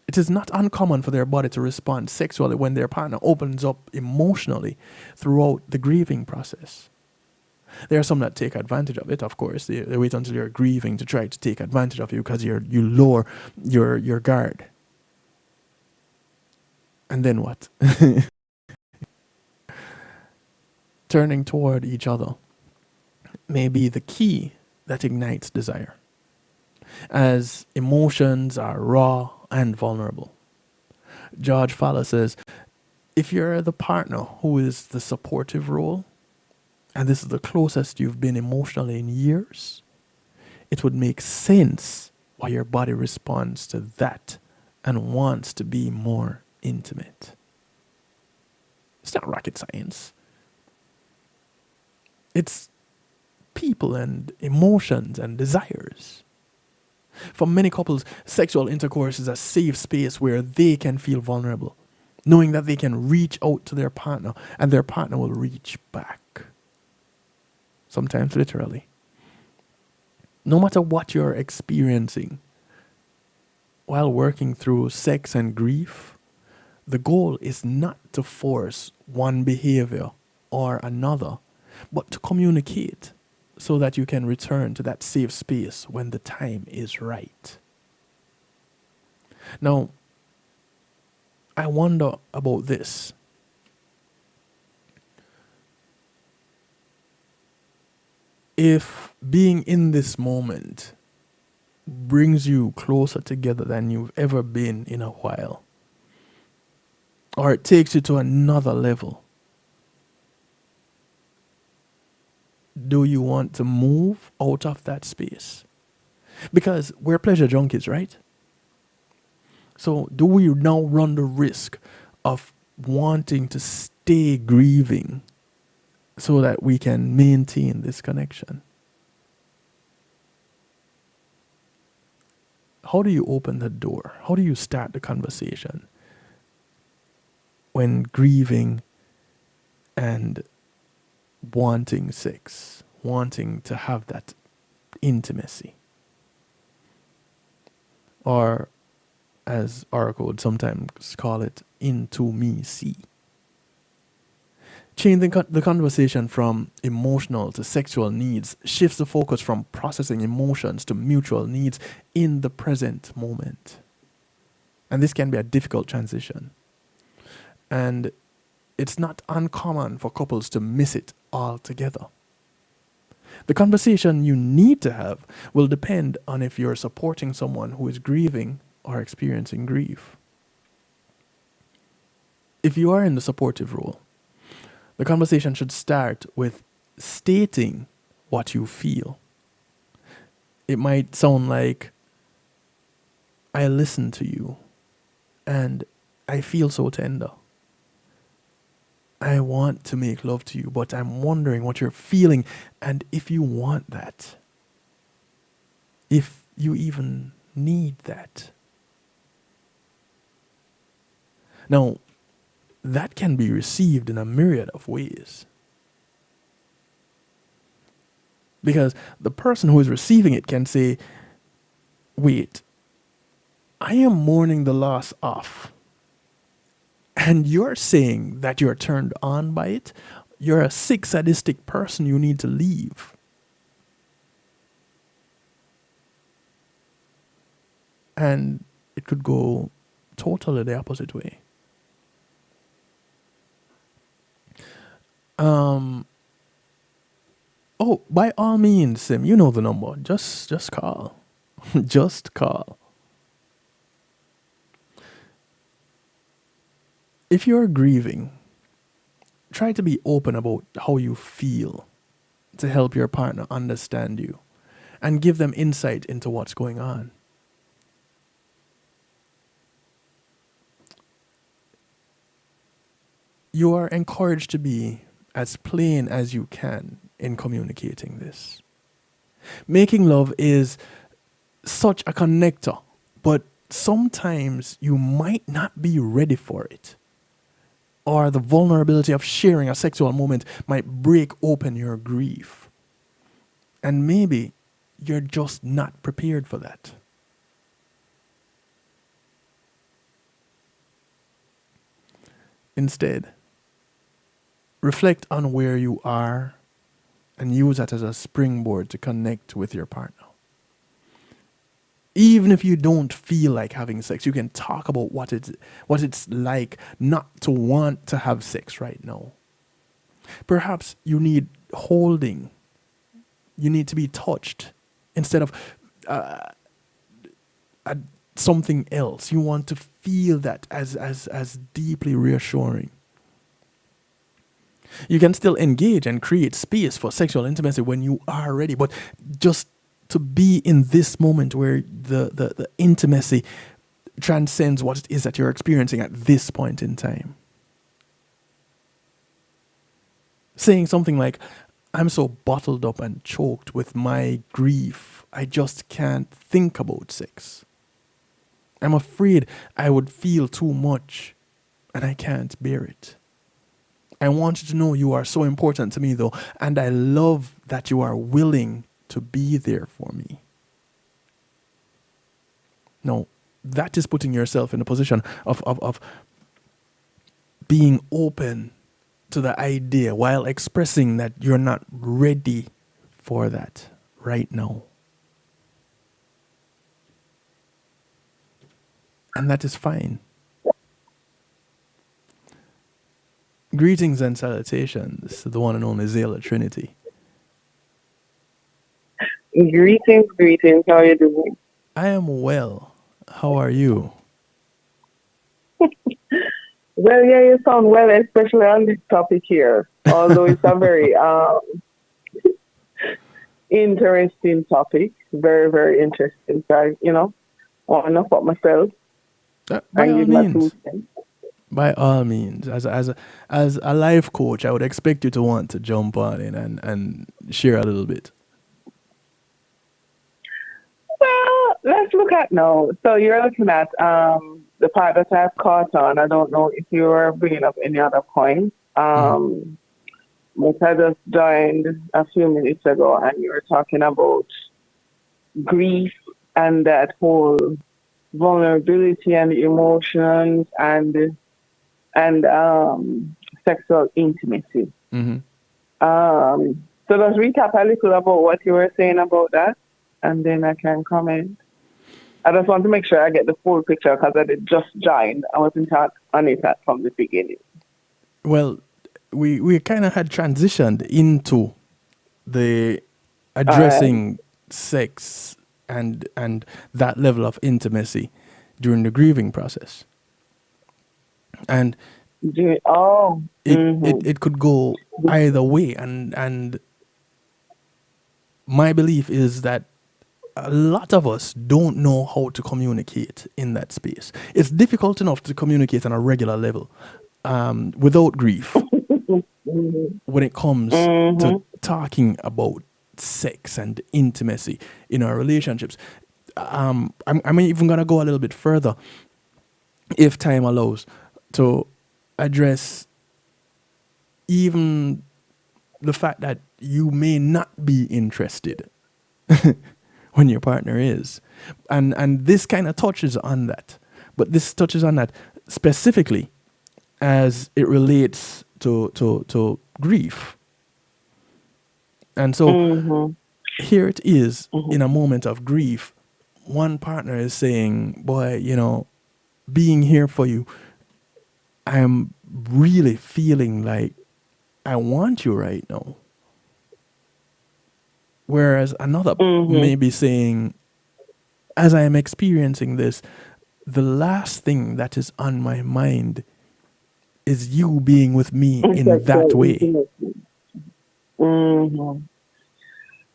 it is not uncommon for their body to respond sexually when their partner opens up emotionally throughout the grieving process. There are some that take advantage of it, of course. They wait until you're grieving to try to take advantage of you because you lower your guard. And then what? Turning toward each other may be the key that ignites desire, as emotions are raw and vulnerable. George Fowler says, if you're the partner who is the supportive role, and this is the closest you've been emotionally in years, it would make sense why your body responds to that and wants to be more intimate. It's not rocket science. It's people and emotions and desires. For many couples, sexual intercourse is a safe space where they can feel vulnerable, knowing that they can reach out to their partner and their partner will reach back. Sometimes literally. No matter what you're experiencing while working through sex and grief, the goal is not to force one behavior or another, but to communicate so that you can return to that safe space when the time is right. Now, I wonder about this. if being in this moment brings you closer together than you've ever been in a while, or it takes you to another level, do you want to move out of that space? Because we're pleasure junkies, right? So do we now run the risk of wanting to stay grieving so that we can maintain this connection? How do you open the door? How do you start the conversation when grieving and wanting sex, wanting to have that intimacy? Or, as Oracle would sometimes call it, into me see. Changing the conversation from emotional to sexual needs shifts the focus from processing emotions to mutual needs in the present moment. And this can be a difficult transition. And it's not uncommon for couples to miss it altogether. The conversation you need to have will depend on if you're supporting someone who is grieving or experiencing grief. If you are in the supportive role, the conversation should start with stating what you feel. It might sound like, I listen to you and I feel so tender. I want to make love to you, but I'm wondering what you're feeling and if you want that. If you even need that. Now, that can be received in a myriad of ways. Because the person who is receiving it can say, wait, I am mourning the loss of. And you're saying that you're turned on by it? You're a sick, sadistic person, you need to leave. And it could go totally the opposite way. Oh, by all means, Sim, you know the number. Just call. Just call. If you're grieving, try to be open about how you feel to help your partner understand you and give them insight into what's going on. You are encouraged to be as plain as you can in communicating this. Making love is such a connector, but sometimes you might not be ready for it. Or the vulnerability of sharing a sexual moment might break open your grief. And maybe you're just not prepared for that. Instead, reflect on where you are and use that as a springboard to connect with your partner. Even if you don't feel like having sex, you can talk about what it's like not to want to have sex right now. Perhaps you need holding. You need to be touched instead of something else. You want to feel that as deeply reassuring. You can still engage and create space for sexual intimacy when you are ready, but just to be in this moment where the intimacy transcends what it is that you're experiencing at this point in time. Saying something like, I'm so bottled up and choked with my grief, I just can't think about sex. I'm afraid I would feel too much and I can't bear it. I want you to know you are so important to me though, and I love that you are willing to be there for me. No, that is putting yourself in a position of being open to the idea while expressing that you're not ready for that right now. And that is fine. Greetings and salutations to the one and only Zayla Trinity. Greetings, greetings. How are you doing? I am well. How are you? Well, yeah, you sound well, especially on this topic here. Although it's a very interesting topic, very, very interesting. So, want to know about myself By and all give my two means. cents. By all means. As a life coach, I would expect you to want to jump on in and share a little bit. Well, let's look at now. So you're looking at the part that I've caught on. I don't know if you are bringing up any other points. Hmm. But I just joined a few minutes ago, and you were talking about grief and that whole vulnerability and emotions and sexual intimacy. Hmm. So let's recap a little about what you were saying about that, and then I can comment. I just want to make sure I get the full picture because I did just join. I wasn't on it from the beginning. Well, we kind of had transitioned into the All right. addressing sex and that level of intimacy during the grieving process. And Oh. it could go either way, and my belief is that a lot of us don't know how to communicate in that space. It's difficult enough to communicate on a regular level without grief when it comes to Mm-hmm. talking about sex and intimacy in our relationships. I'm even going to go a little bit further, if time allows, to address even the fact that you may not be interested when your partner is. And this kind of touches on that. But this touches on that specifically as it relates to grief. And so Mm-hmm. here it is Mm-hmm. in a moment of grief. One partner is saying, boy, being here for you, I'm really feeling like I want you right now. Whereas another Mm-hmm. may be saying, as I am experiencing this, the last thing that is on my mind is you being with me And in that sexual way. intimacy. Mm-hmm.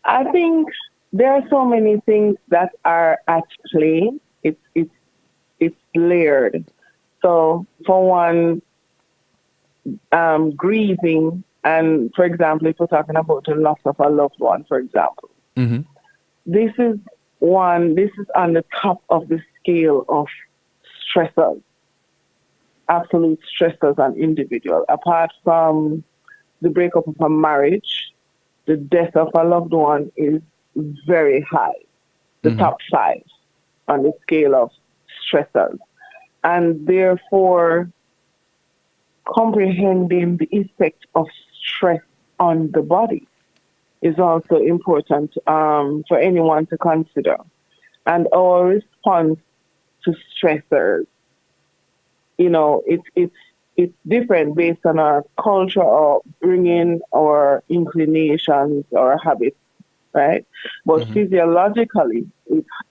I think there are so many things that are at play. It's layered. So for one, grieving, and for example, if we're talking about the loss of a loved one, for example, Hmm. this is this is on the top of the scale of stressors, absolute stressors on individual. Apart from the breakup of a marriage, the death of a loved one is very high, the Hmm. top five on the scale of stressors. And therefore, comprehending the effect of stress on the body is also important for anyone to consider. And our response to stressors, it's different based on our culture or bringing our inclinations or habits, right? But Hmm. physiologically,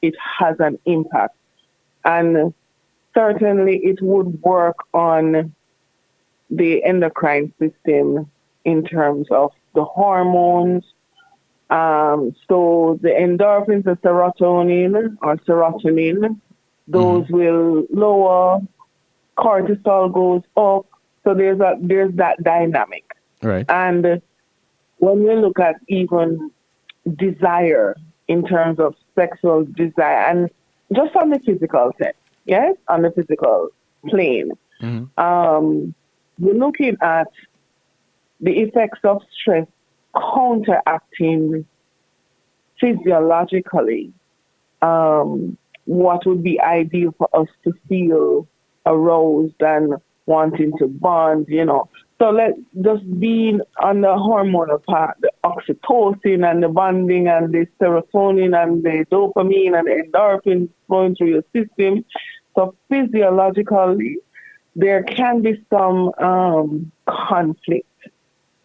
it has an impact, and certainly it would work on the endocrine system in terms of the hormones. So the endorphins, the serotonin, Hmm. those will lower, cortisol goes up. So there's that dynamic. Right. And when we look at even desire in terms of sexual desire and just on the physical sense, yes, on the physical plane, Hmm. um, we're looking at the effects of stress counteracting physiologically what would be ideal for us to feel aroused and wanting to bond. So let just being on the hormonal part, the oxytocin and the bonding and the serotonin and the dopamine and the endorphins flowing through your system. So physiologically, there can be some conflict.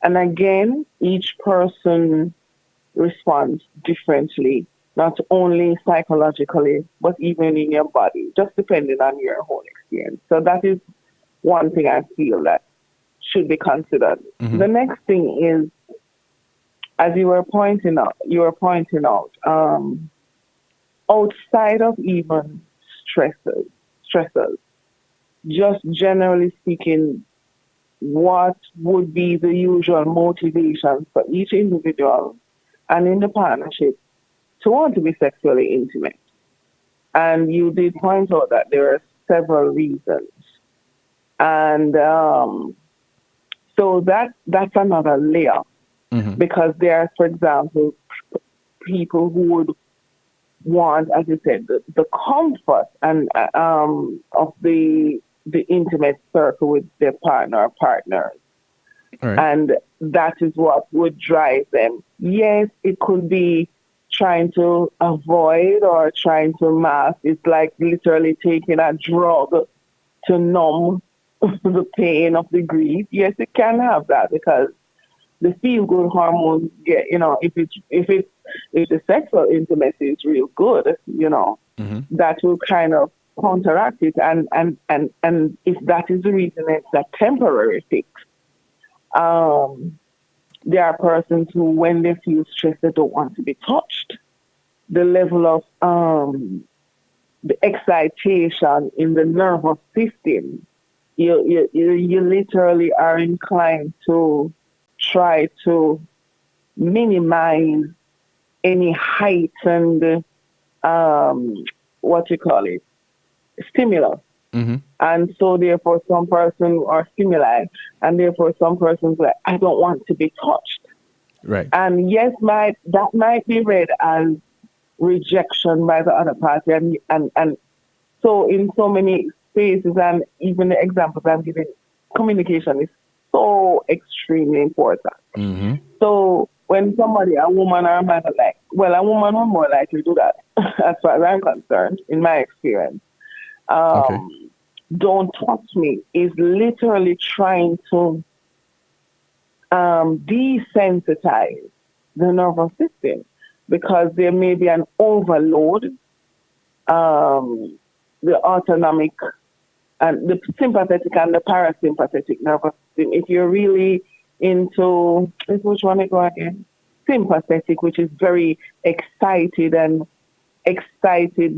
And again, each person respond differently, not only psychologically, but even in your body, just depending on your whole experience. So that is one thing I feel that should be considered. The next thing is, as you were pointing out, outside of even stresses, just generally speaking, what would be the usual motivation for each individual and in the partnership to want to be sexually intimate? And you did point out that there are several reasons. And so that's another layer because there are, for example, people who would want, as you said, the comfort and of the intimate circle with their partner or partners. Right. And that is what would drive them. Yes, it could be trying to avoid or trying to mask. It's like literally taking a drug to numb the pain of the grief. Yes, it can have that because the feel good hormones get, if the sexual intimacy is real good, that will kind of counteract it. And if that is the reason, it's a temporary fix. There are persons who, when they feel stressed, they don't want to be touched. The level of the excitation in the nervous system, you literally are inclined to try to minimize any heightened stimulus. And so therefore some person or stimuli, and therefore some persons like, I don't want to be touched. Right. And yes, that might be read as rejection by the other party, and so in so many spaces, and even the examples I'm giving, communication is so extremely important. So when somebody, a woman or a man, a woman will more likely do that, as far as I'm concerned, in my experience. Don't touch me is literally trying to desensitize the nervous system because there may be an overload, the autonomic and the sympathetic and the parasympathetic nervous system. If you're really into, which one I go again? Sympathetic, which is very excited,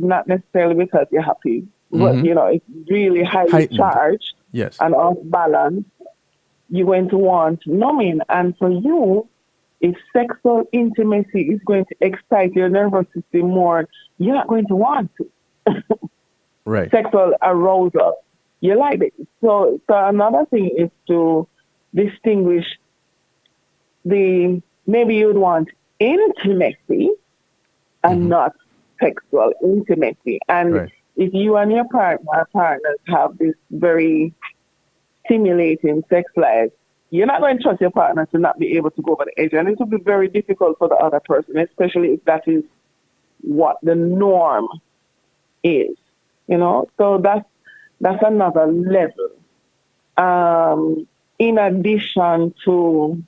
not necessarily because you're happy, but it's really highly Heightened. charged Yes. and off balance. You're going to want numbing, and for you, if sexual intimacy is going to excite your nervous system more, you're not going to want to. Right. Sexual arousal. You like it. So another thing is to distinguish maybe you'd want intimacy and not sexual intimacy. And if you and your partners have this very stimulating sex life, you're not going to trust your partner to not be able to go over the edge. And it will be very difficult for the other person, especially if that is what the norm is. So that's another level. In addition to,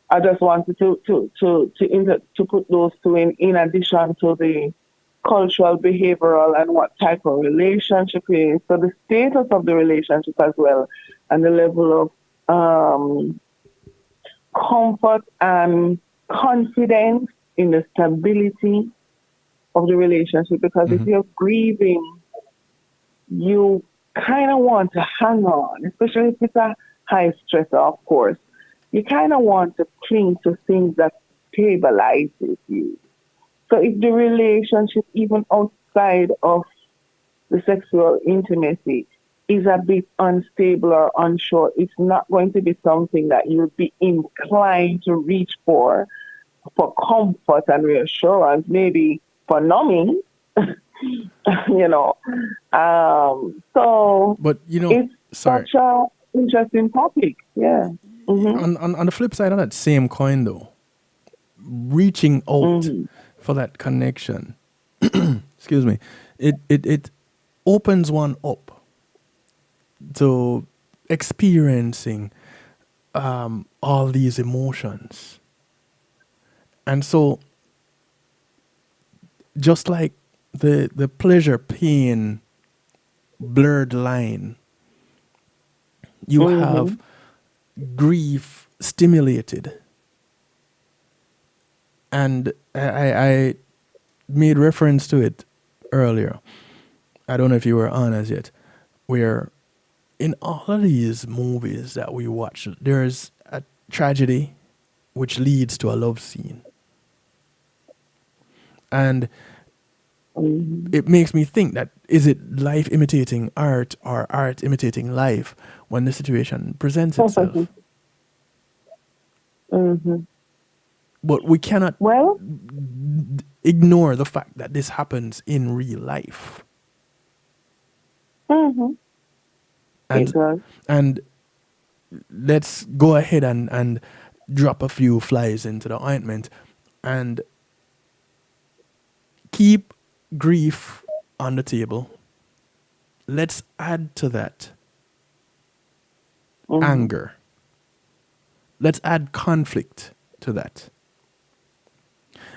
I just wanted to put those two in addition to the cultural, behavioral, and what type of relationship it is. So the status of the relationship as well, and the level of comfort and confidence in the stability of the relationship. Because if you're grieving, you kind of want to hang on, especially if it's a high stressor, of course. You kind of want to cling to things that stabilizes you. So if the relationship, even outside of the sexual intimacy, is a bit unstable or unsure, it's not going to be something that you'll be inclined to reach for comfort and reassurance, maybe for numbing. So but it's such an interesting topic. Yeah. On the flip side of that same coin, though, reaching out for that connection, excuse me, it opens one up to experiencing all these emotions. And so, just like the pleasure pain blurred line, you have grief stimulated. And I made reference to it earlier. I don't know if you were on as yet, where in all of these movies that we watch, there's a tragedy which leads to a love scene. And it makes me think that is it life imitating art or art imitating life when the situation presents itself? But we cannot Well, ignore the fact that this happens in real life. it And does. and let's go ahead and drop a few flies into the ointment and keep grief on the table. Let's add to that anger. Let's add conflict to that.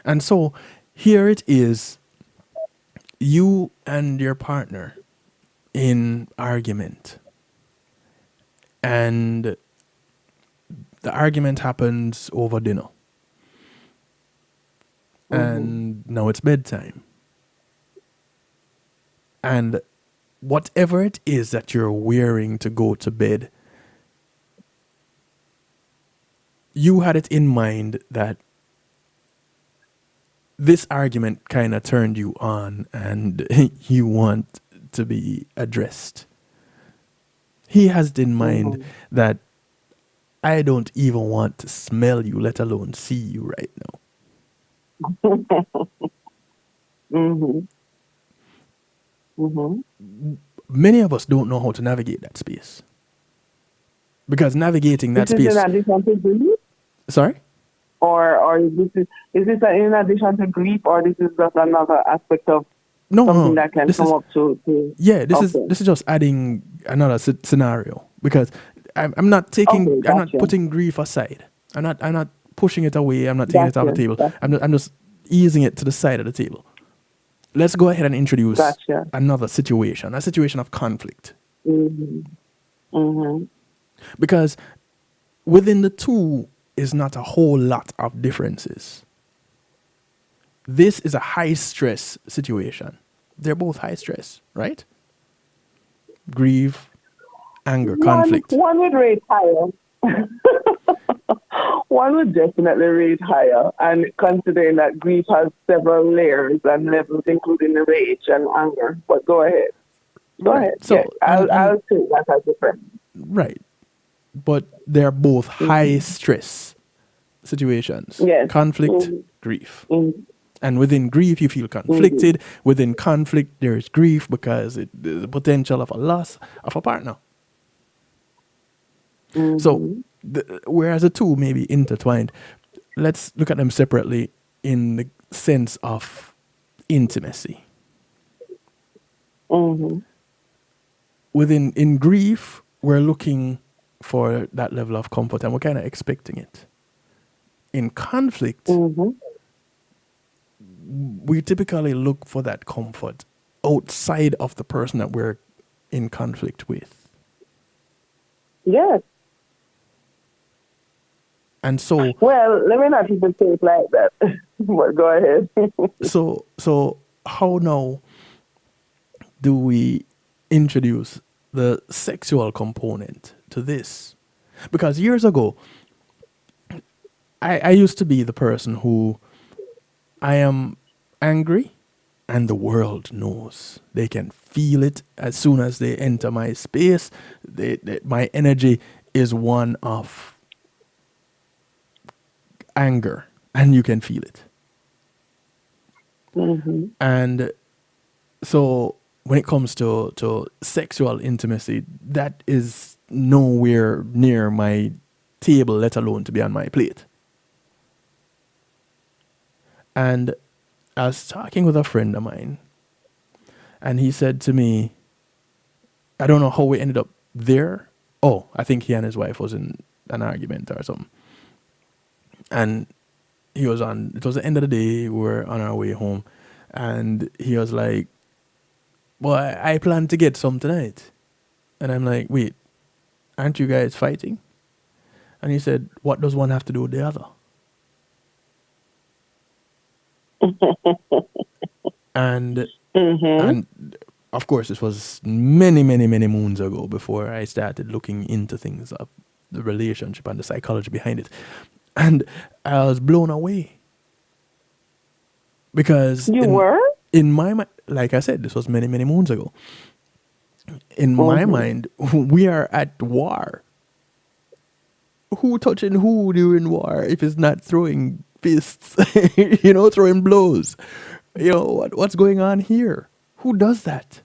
And so here it is, you and your partner in argument. And the argument happens over dinner. And now it's bedtime. And whatever it is that you're wearing to go to bed, you had it in mind that this argument kind of turned you on and you want to be addressed. He has it in mind that I don't even want to smell you, let alone see you right now. Many of us don't know how to navigate that space. Because navigating that This space... is in addition to grief? Sorry? Or is this in addition to grief, or this is just another aspect of No, something that can come up to... Yeah, this okay. is just adding another scenario. Because I'm not taking... Okay, I'm not gotcha. putting grief aside. I'm not pushing it away. I'm not taking it off the Gotcha, table. gotcha. I'm just easing it to the side of the table. Let's go ahead and introduce Gotcha. another situation, a situation of conflict. Because within the two is not a whole lot of differences. This is a high stress situation. They're both high stress, right? Grief, anger, conflict. One would rate higher. One would definitely rate higher, and considering that grief has several layers and levels, including the rage and anger. But go ahead. Go Right. ahead. So, Yes, I'll say that as a friend. Right. But they're both high stress situations. Yes. Conflict, grief. And within grief, you feel conflicted. Within conflict, there is grief because there's the potential of a loss of a partner. So, whereas the two may be intertwined, let's look at them separately in the sense of intimacy. In grief, we're looking for that level of comfort and we're kind of expecting it. In conflict, we typically look for that comfort outside of the person that we're in conflict with. Yes. And so... Well, let me not even say it like that. But go ahead. So how now do we introduce the sexual component to this? Because years ago, I used to be the person who I am angry and the world knows. They can feel it as soon as they enter my space. My energy is one of anger and you can feel it. And so when it comes to sexual intimacy, that is nowhere near my table, let alone to be on my plate. And I was talking with a friend of mine, and he said to me, I don't know how we ended up there. Oh, I think he and his wife was in an argument or something. And He was on. It was the end of the day. We were on our way home, and he was like, "Well, I plan to get some tonight," and I'm like, "Wait, aren't you guys fighting?" And he said, "What does one have to do with the other?" and and of course, this was many, many, many moons ago before I started looking into things of the relationship and the psychology behind it, and I was blown away because You were? in my mind, like I said, this was many, many moons ago. In my mind, we are at war. Who touching who during war if it's not throwing fists, throwing blows? What's going on here? Who does that?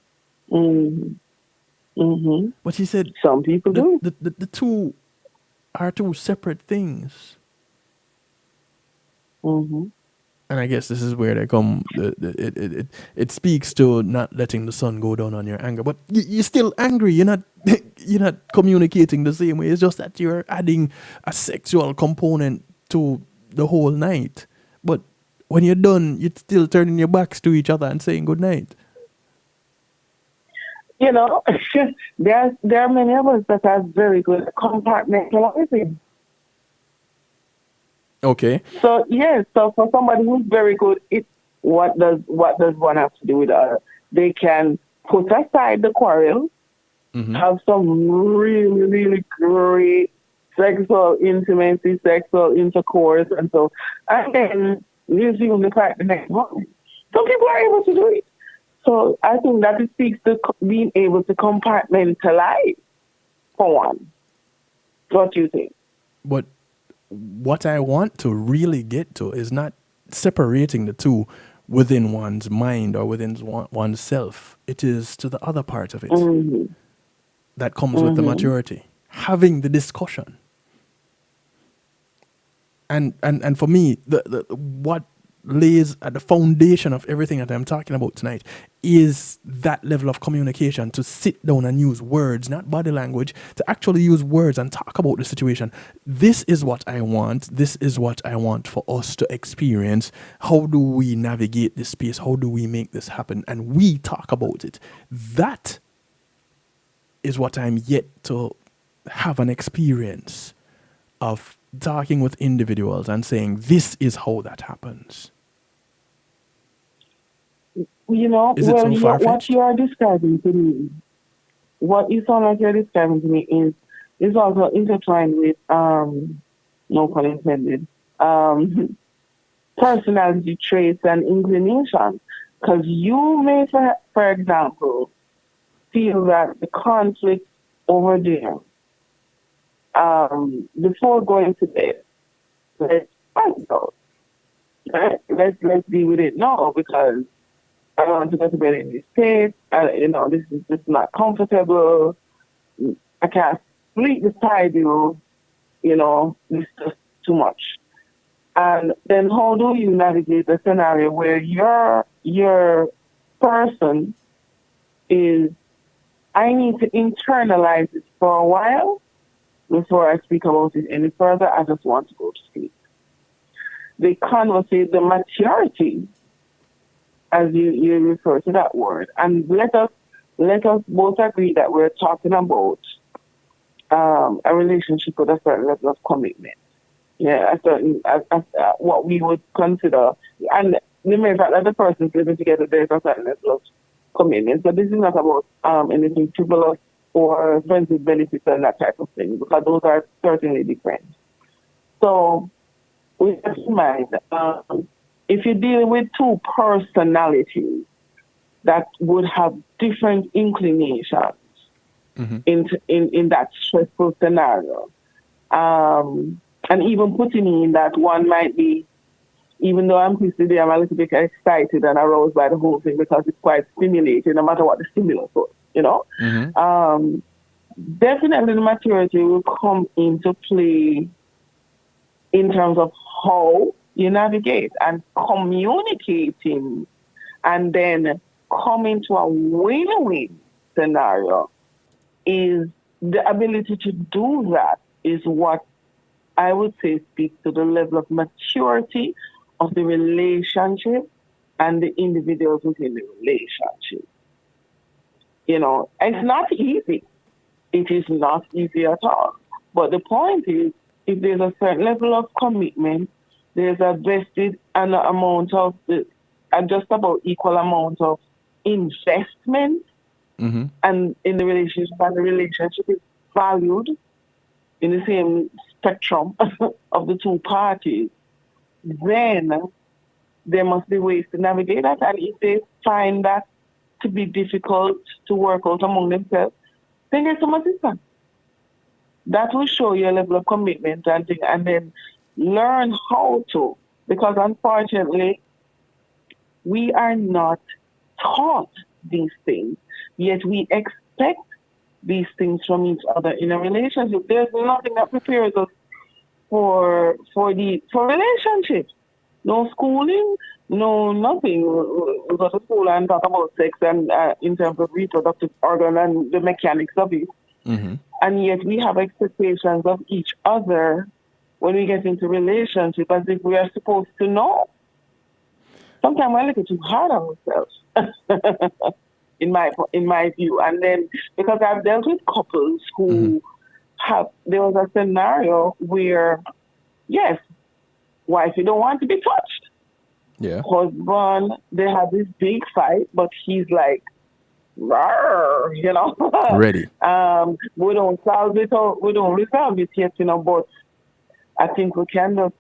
But he said Some people do. the two are two separate things. And I guess this is where they come. It speaks to not letting the sun go down on your anger, but you're still angry. You're not you're not communicating the same way. It's just that you're adding a sexual component to the whole night. But when you're done, you're still turning your backs to each other and saying good night. You know, there are many of us that are very good at compartmentalizing. Okay. So yes, so for somebody who's very good, what does one have to do with other? They can put aside the quarrel, have some really, really great sexual intimacy, sexual intercourse, and then resume the fight the next morning. Some people are able to do it. So I think that it speaks to being able to compartmentalize for one. What do you think? But what I want to really get to is not separating the two within one's mind or within one's self. It is to the other part of it that comes with the maturity. Having the discussion. And for me, the what lays at the foundation of everything that I'm talking about tonight is that level of communication, to sit down and use words, not body language, to actually use words and talk about the situation. This is what I want. This is what I want for us to experience. How do we navigate this space? How do we make this happen? And we talk about it. That is what I'm yet to have an experience of talking with individuals and saying, this is how that happens. You know, is it so far-fetched? What you are describing to me, what you sound like you're describing to me is also intertwined with, no pun intended, personality traits and inclinations. Because you may, for example, feel that the conflict over there, before going to bed, let's fight those. Right? Let's deal with it now, because I don't want to go to bed in this state. This is just not comfortable. I can't sleep beside you. This is just too much. And then how do you navigate the scenario where your person is, I need to internalize it for a while before I speak about it any further. I just want to go to sleep. The conversation, the maturity, as you refer to that word, and let us both agree that we're talking about a relationship with a certain level of commitment. Yeah, what we would consider, and the mere fact that the person's living together, there's a certain level of commitment. But this is not about anything frivolous or friends with benefits and that type of thing, because those are certainly different. So, with that in mind, if you deal with two personalities that would have different inclinations in that stressful scenario, and even putting in that one might be, even though I'm today, I'm a little bit excited and aroused by the whole thing because it's quite stimulating, no matter what the stimulus was, definitely the maturity will come into play in terms of how you navigate and communicating, and then coming to a win-win scenario. Is the ability to do that is what I would say speaks to the level of maturity of the relationship and the individuals within the relationship. It's not easy. It is not easy at all. But the point is, if there's a certain level of commitment, there's a vested and amount of and just about equal amount of investment, and in the relationship, and the relationship is valued in the same spectrum of the two parties, then there must be ways to navigate that. And if they find that to be difficult to work out among themselves, then get some assistance. That will show you a level of commitment and then learn how to. Because unfortunately, we are not taught these things, yet we expect these things from each other in a relationship. There's nothing that prepares us for relationships. No schooling, no nothing. We go to school and talk about sex and in terms of reproductive organ and the mechanics of it. And yet we have expectations of each other when we get into relationship as if we are supposed to know. Sometimes we're a little too hard on ourselves, in my view. And then because I've dealt with couples who there was a scenario where, yes, wife, you don't want to be touched. Yeah. Husband, they had this big fight, but he's like, rawr, Ready. We don't solve it or we don't resolve it yet, but I think we can just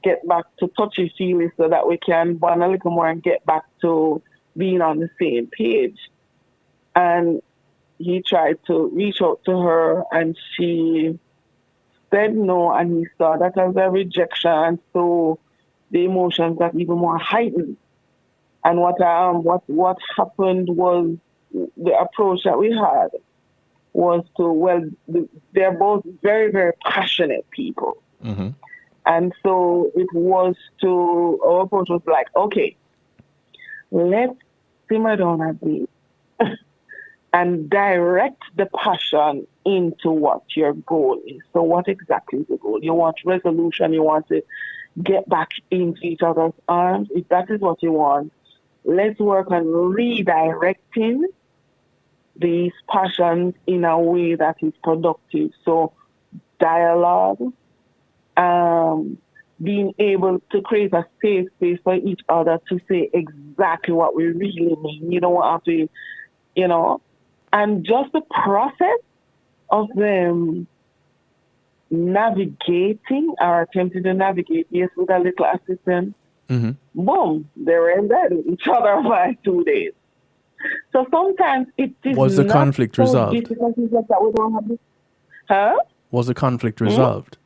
get back to touchy-feely so that we can bond a little more and get back to being on the same page. And he tried to reach out to her and she said no, and he saw that as a rejection, so the emotions got even more heightened. And what happened was the approach that we had was they're both very, very passionate people. And so our approach was like, okay, let's simmer down a bit and direct the passion into what your goal is. So what exactly is the goal? You want resolution, you want to get back into each other's arms. If that is what you want, let's work on redirecting these passions in a way that is productive. So dialogue, being able to create a safe space for each other to say exactly what we really mean. You don't have to, and just the process of them navigating or attempting to navigate, yes, with a little assistance, boom, they were embedded with each other by 2 days. So sometimes it is Was the conflict so resolved? difficult, it's just that we don't have this. Huh? Was the conflict resolved?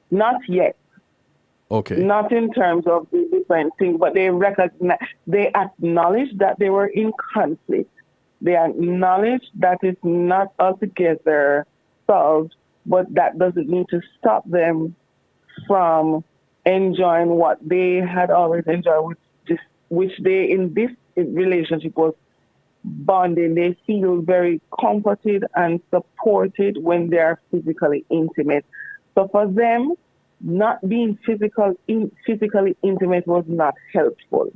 Not yet. Okay. Not in terms of the different things, but they acknowledged that they were in conflict. They acknowledged that it's not altogether solved, but that doesn't need to stop them from enjoying what they had always enjoyed, which they in this relationship was bonding. They feel very comforted and supported when they are physically intimate. So for them, not being physically intimate was not helpful.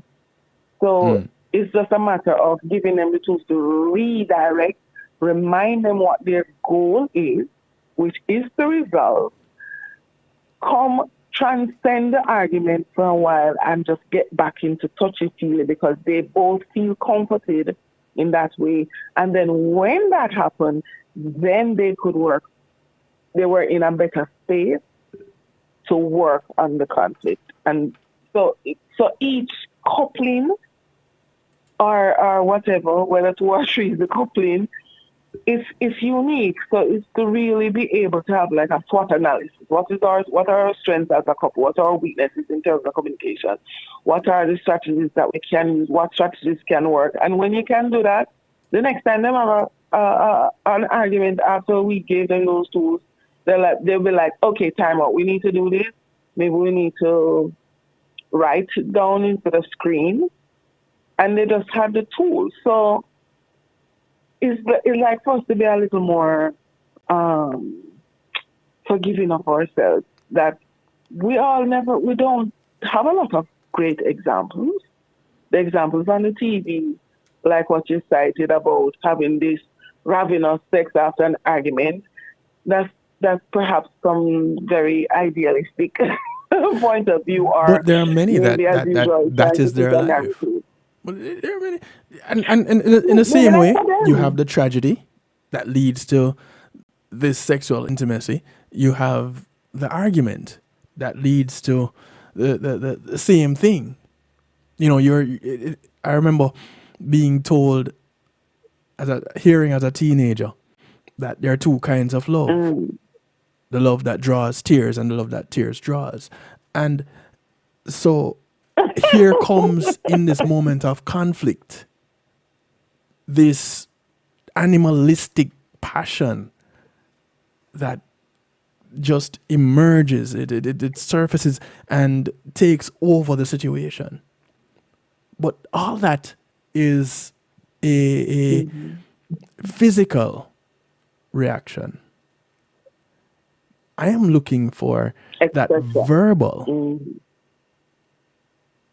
So it's just a matter of giving them the tools to redirect, remind them what their goal is, which is to resolve, transcend the argument for a while and just get back into touchy-feely because they both feel comforted in that way. And then when that happened, then they could work. They were in a better space to work on the conflict. And so each coupling or whatever, whether two or three is the coupling, it's unique. So it's to really be able to have like a SWOT analysis. What are our strengths as a couple? What are our weaknesses in terms of communication? What are the strategies that we can use? What strategies can work? And when you can do that, the next time they have an argument after we gave them those tools, they'll be like, okay, time out. We need to do this. Maybe we need to write it down into the screen. And they just have the tools. So it's like for us to be a little more, for forgiving of ourselves. That we don't have a lot of great examples. The examples on the TV, like what you cited about having this ravenous sex after an argument, that's perhaps some very idealistic point of view, or But there are many maybe as usual that trying to is fit their a life. narrative. But there are many, and in the Maybe same that's way, for you them. have the tragedy that leads to this sexual intimacy. You have the argument that leads to the same thing. You know, I remember being told hearing as a teenager that there are two kinds of love: Mm. the love that draws tears and the love that tears draws. And so here comes, in this moment of conflict, this animalistic passion that just emerges, it surfaces and takes over the situation. But all that is a physical reaction. I am looking for that Expression. verbal. Mm.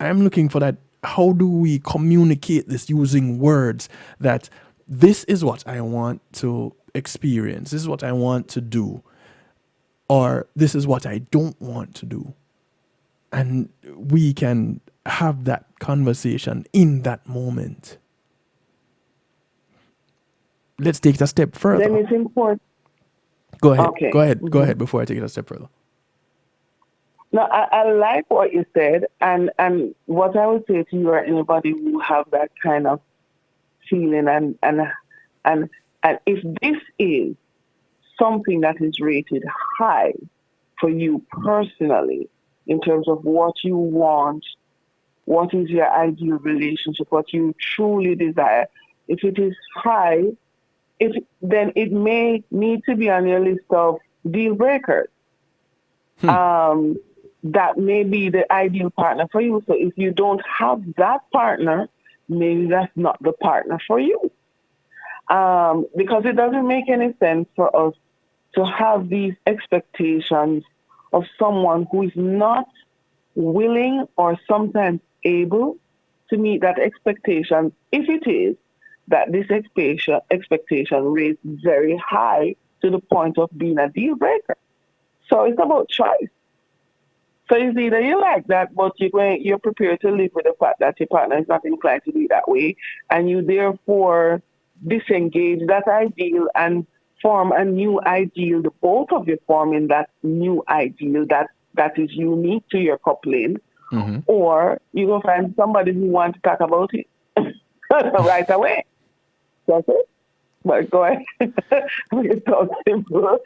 I am looking for that. How do we communicate this using words that this is what I want to experience, this is what I want to do, or this is what I don't want to do? And we can have that conversation in that moment. Let's take it a step Then further. it's important. Go ahead. Okay. Go ahead. Go ahead before I take it a step further. No, I like what you said, and what I would say to you or anybody who have that kind of feeling, and if this is something that is rated high for you personally in terms of what you want, what is your ideal relationship, what you truly desire, if it is high, then it may need to be on your list of deal breakers. That may be the ideal partner for you. So if you don't have that partner, maybe that's not the partner for you. Because it doesn't make any sense for us to have these expectations of someone who is not willing or sometimes able to meet that expectation, if it is that this expectation raised very high to the point of being a deal breaker. So it's about choice. So it's either you like that, but you're prepared to live with the fact that your partner is not inclined to be that way, and you therefore disengage that ideal and form a new ideal. The both of you forming that new ideal that is unique to your coupling, or you go find somebody who wants to talk about it right away. That's it. But go ahead. It's so simple.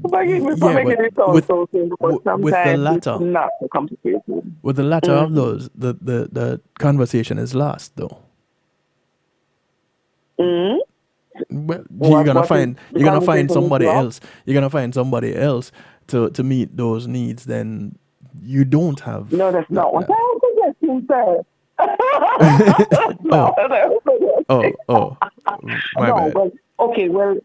Forgive me for making it sound so simple, but sometimes with the latter, it's not so complicated. with the latter of those, the conversation is lost, though. Mm-hmm. Well, you're gonna find somebody lost? else. You're gonna find somebody else to meet those needs. Then you don't have. No, that's not what I was suggesting, sir. My No, bad. but okay, well,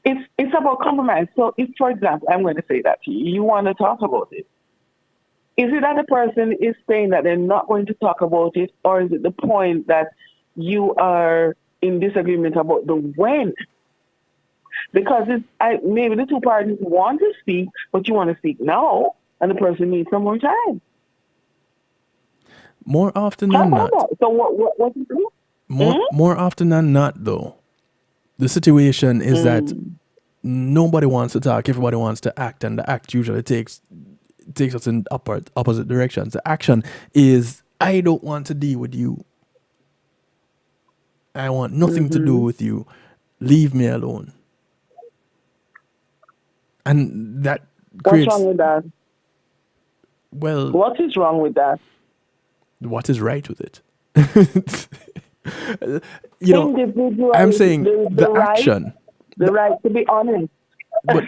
it's about compromise. So if, for example, I'm going to say that to you, you want to talk about it. Is it that the person is saying that they're not going to talk about it, or is it the point that you are in disagreement about the when? Because maybe the two parties want to speak, but you want to speak now, and the person needs some more time. More often How than about not, that? So what you do? more often than not, though, the situation is that nobody wants to talk. Everybody wants to act, and the act usually takes us in opposite directions. The action is, I don't want to deal with you. I want nothing to do with you. Leave me alone. And that creates. What's wrong with that? Well, What is wrong with that? what is right with it? You know, Individually, I'm saying the right, action. the right to be honest. But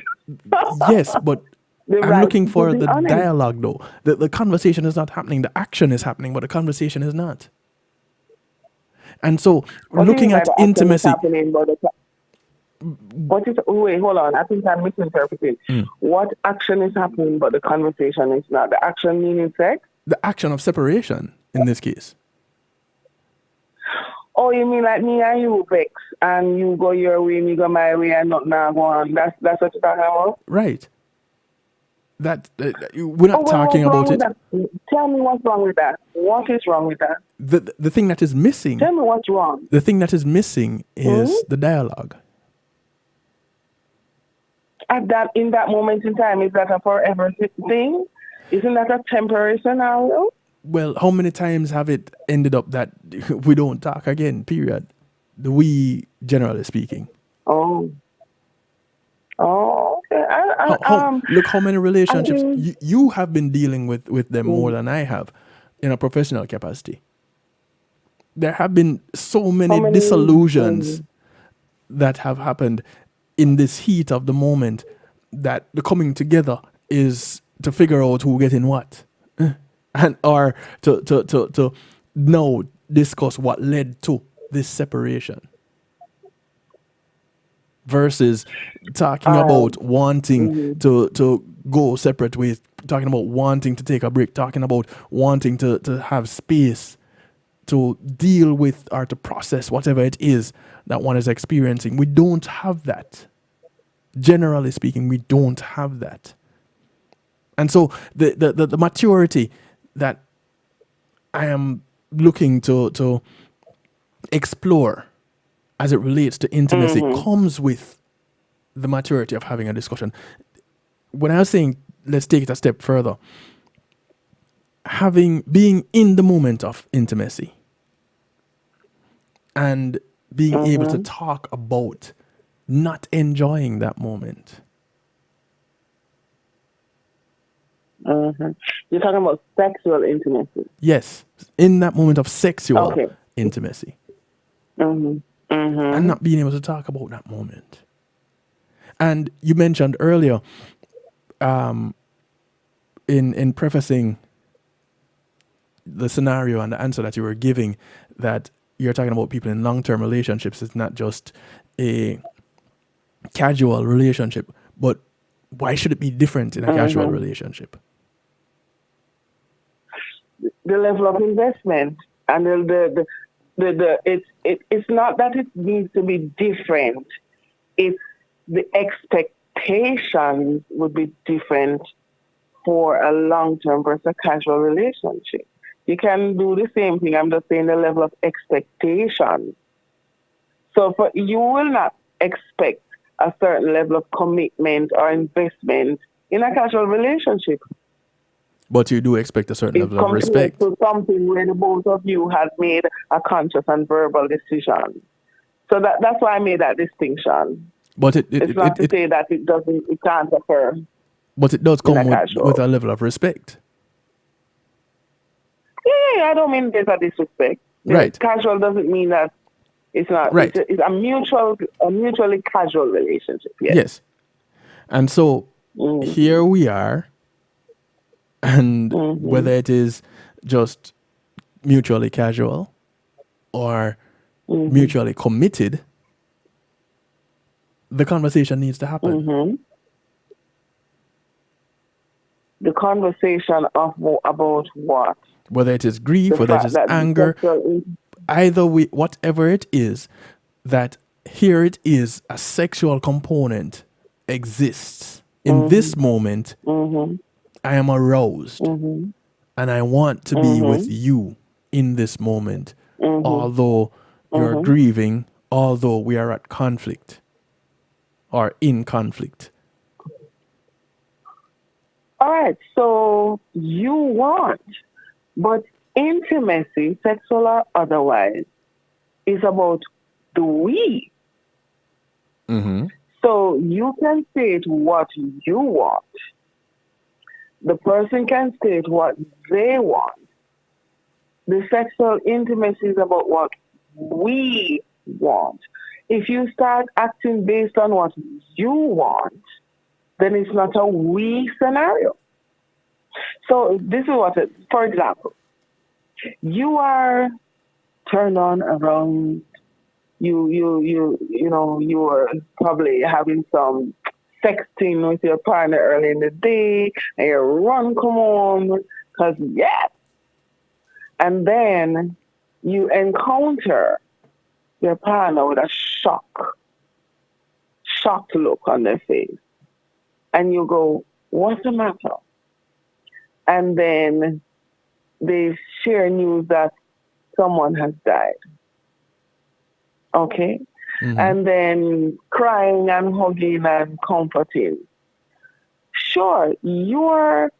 yes, but The I'm right looking to for be the honest. dialogue, though. The conversation is not happening. The action is happening, but the conversation is not. And so, What do you looking mean by at the action is intimacy, happening, but What is, wait, hold on. I think I'm misinterpreting. What action is happening, but the conversation is not? The action meaning sex? The action of separation in this case. Oh, you mean like me and you vex, and you go your way, me go my way, and not now go on. That's what you're talking about? Right. That we're not Oh, well, talking what's wrong about with it. that? Tell me what's wrong with that. What is wrong with that? The thing that is missing. Tell me what's wrong. The thing that is missing is the dialogue. In that moment in time, is that a forever thing? Isn't that a temporary scenario? Well, how many times have it ended up that we don't talk again, period? The we, generally speaking. Oh, okay. Look how many relationships you have been dealing with them more than I have in a professional capacity. There have been so many disillusions that have happened in this heat of the moment that the coming together is to figure out who getting what. And or to now discuss what led to this separation versus talking about wanting to go separate ways, talking about wanting to take a break, talking about wanting to have space to deal with or to process whatever it is that one is experiencing. We don't have that. Generally speaking, we don't have that. And so the maturity that I am looking to explore as it relates to intimacy comes with the maturity of having a discussion. When I was saying, let's take it a step further, being in the moment of intimacy and being able to talk about not enjoying that moment. You're talking about sexual intimacy. Yes, in that moment of sexual intimacy. And not being able to talk about that moment. And you mentioned earlier, in prefacing the scenario and the answer that you were giving, that you're talking about people in long-term relationships. It's not just a casual relationship, but why should it be different in a casual relationship? The level of investment and it's not that it needs to be different. It's the expectations would be different for a long-term versus a casual relationship. You can do the same thing. I'm just saying the level of expectation. So you will not expect a certain level of commitment or investment in a casual relationship. But you do expect a certain level of respect. To something where the both of you have made a conscious and verbal decision. So that's why I made that distinction. But it's not to say that it can't occur. But it does come with a level of respect. Yeah, I don't mean there's a disrespect. Right. Casual doesn't mean that it's not. Right. It's a mutually casual relationship. Yes. And so here we are. And whether it is just mutually casual or mutually committed, the conversation needs to happen. The conversation about what? Whether it is grief, whether it is anger, either way, whatever it is, that here it is, a sexual component exists. In this moment, I am aroused and I want to be with you in this moment, although you're grieving, although we are at conflict or in conflict. All right, so you want, but intimacy, sexual or otherwise, is about the we. So you can state what you want. The person can state what they want. The sexual intimacy is about what we want. If you start acting based on what you want, then it's not a we scenario. So this is for example, you are turned on around you were probably having some sexting with your partner early in the day, and you run come home because yes, and then you encounter your partner with a shocked look on their face, and you go, "What's the matter?" And then they share news that someone has died. Okay, Mm-hmm. and then crying and hugging and comforting. Sure, you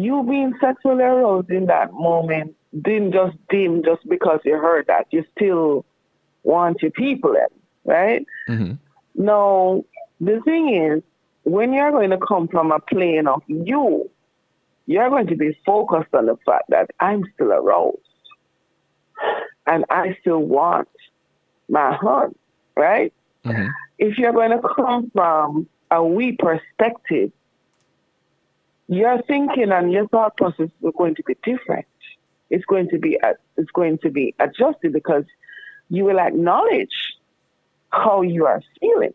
being sexually aroused in that moment didn't just dim just because you heard that. You still want your people in, right? Mm-hmm. No, the thing is, when you're going to come from a plane of you're going to be focused on the fact that I'm still aroused and I still want my hunt, right? Mm-hmm. If you're going to come from a we perspective, your thinking and your thought process is going to be different. It's going to be adjusted because you will acknowledge how you are feeling,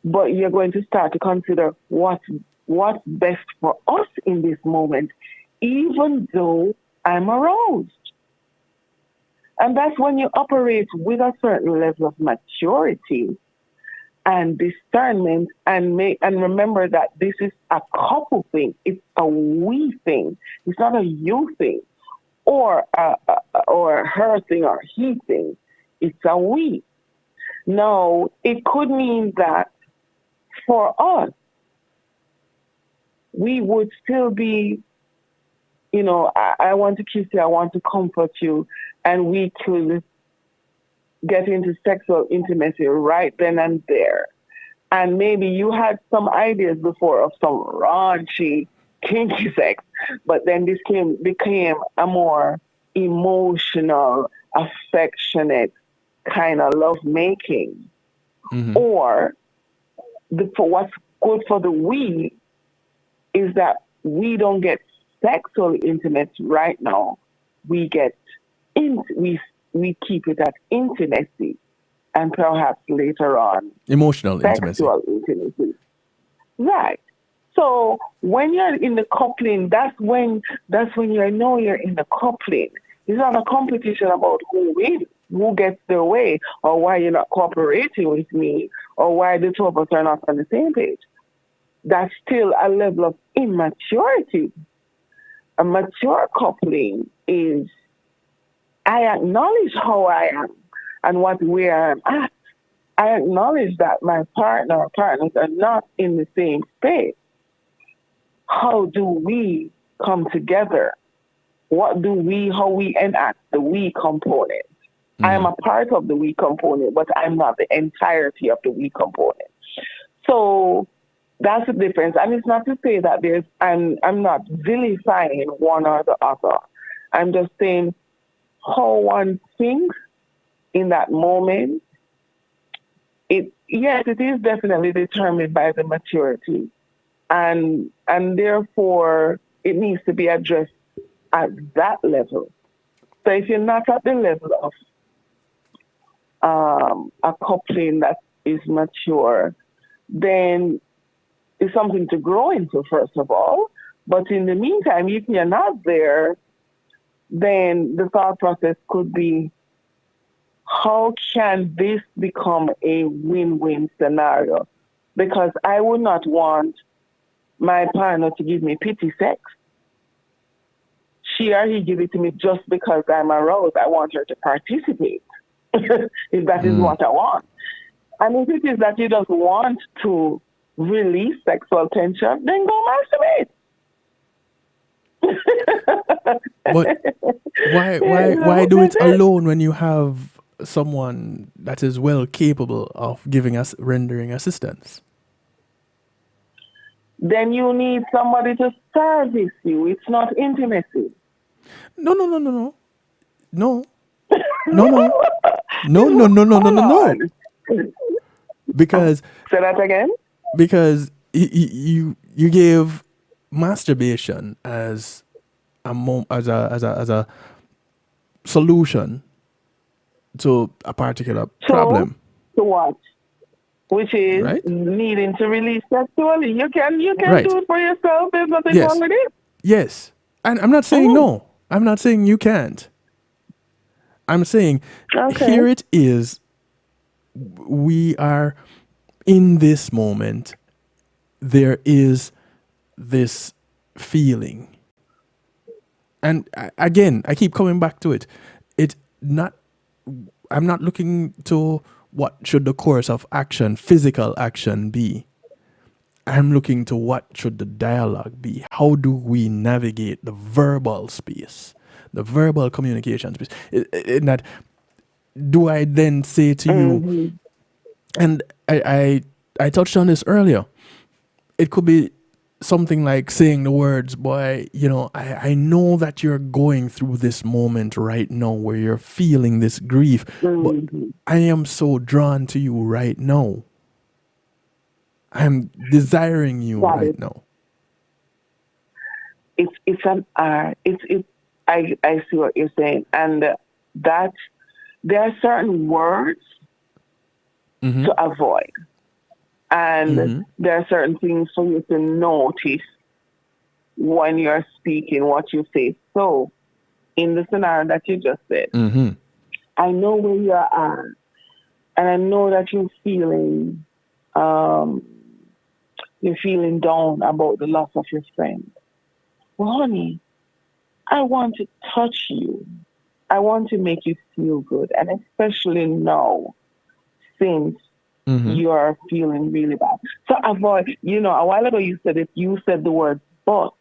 but you're going to start to consider what's best for us in this moment, even though I'm aroused. And that's when you operate with a certain level of maturity and discernment and remember that this is a couple thing. It's a we thing. It's not a you thing or her thing or he thing. It's a we. Now, it could mean that for us, we would still be, I want to kiss you, I want to comfort you, and we could get into sexual intimacy right then and there. And maybe you had some ideas before of some raunchy, kinky sex, but then this became a more emotional, affectionate kind of love making. Mm-hmm. Or for what's good for the we is that we don't get sexual intimate right now. We get we keep it at intimacy and perhaps later on Emotional intimacy. sexual intimacy. Right. So when you're in the coupling, that's when you know you're in the coupling. It's not a competition about who wins, who gets their way, or why you're not cooperating with me, or why the two of us are not on the same page. That's still a level of immaturity. A mature coupling is I acknowledge how I am and where I'm at. I acknowledge that my partner or partners are not in the same space. How do we come together? How we enact the we component? I am a part of the we component, but I'm not the entirety of the we component. So that's the difference. And it's not to say that I'm not vilifying one or the other. I'm just saying how one thinks in that moment. Yes, it is definitely determined by the maturity. And therefore it needs to be addressed at that level. So if you're not at the level of a coupling that is mature, then it's something to grow into, first of all. But in the meantime, if you're not there, then the thought process could be, how can this become a win-win scenario? Because I would not want my partner to give me pity sex. She or he give it to me just because I'm aroused. I want her to participate, if that is what I want. And if it is that you just want to release sexual tension, then go masturbate. But why do it alone when you have someone that is well capable of giving us rendering assistance? Then you need somebody to service you. It's not intimacy. No. No. No. Because say that again. Because you gave masturbation as a solution to a particular So, problem, to what? Which is right? needing to release sexually. You can Right. do it for yourself. There's nothing wrong Yes. with it. Yes. And I'm not saying Mhm. no. I'm not saying you can't. I'm saying Okay. here it is. We are in this moment. There is this feeling. And again, I keep coming back to it. It not I'm not looking to what should the course of action, physical action be. I'm looking to what should the dialogue be. How do we navigate the verbal space, the verbal communication space? In that, do I then say to you, Mhm. and I touched on this earlier. It could be something like saying the words, boy, I know that you're going through this moment right now where you're feeling this grief, but Mhm. I am so drawn to you right now. I'm desiring you Got right it. now. It's an art. It's. I see what you're saying, and that there are certain words Mm-hmm. to avoid, and Mm-hmm. there are certain things for you to notice when you're speaking what you say. So, in the scenario that you just said, Mm-hmm. I know where you are, and I know that um, you're feeling down about the loss of your friend. Well, honey, I want to touch you. I want to make you feel good, and especially now since Mm-hmm. you are feeling really bad. So avoid. A while ago you said the word but.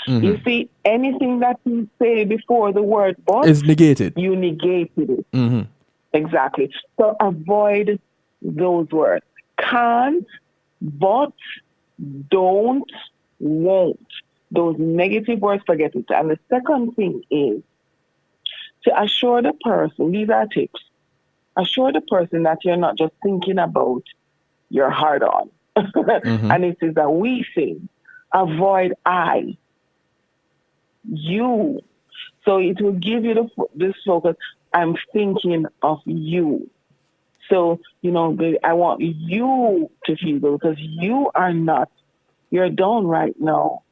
You Mm-hmm. see, anything that you say before the word but, It's negated. you negated it. Mm-hmm. Exactly. So avoid those words. Can't, but, don't, won't. Those negative words, forget it. And the second thing is to assure the person, these are tips, assure the person that you're not just thinking about your hard on. Mm-hmm. And it is a we thing. Avoid I, you. So it will give you this focus. I'm thinking of you. So, I want you to feel good because you are not, you're down right now.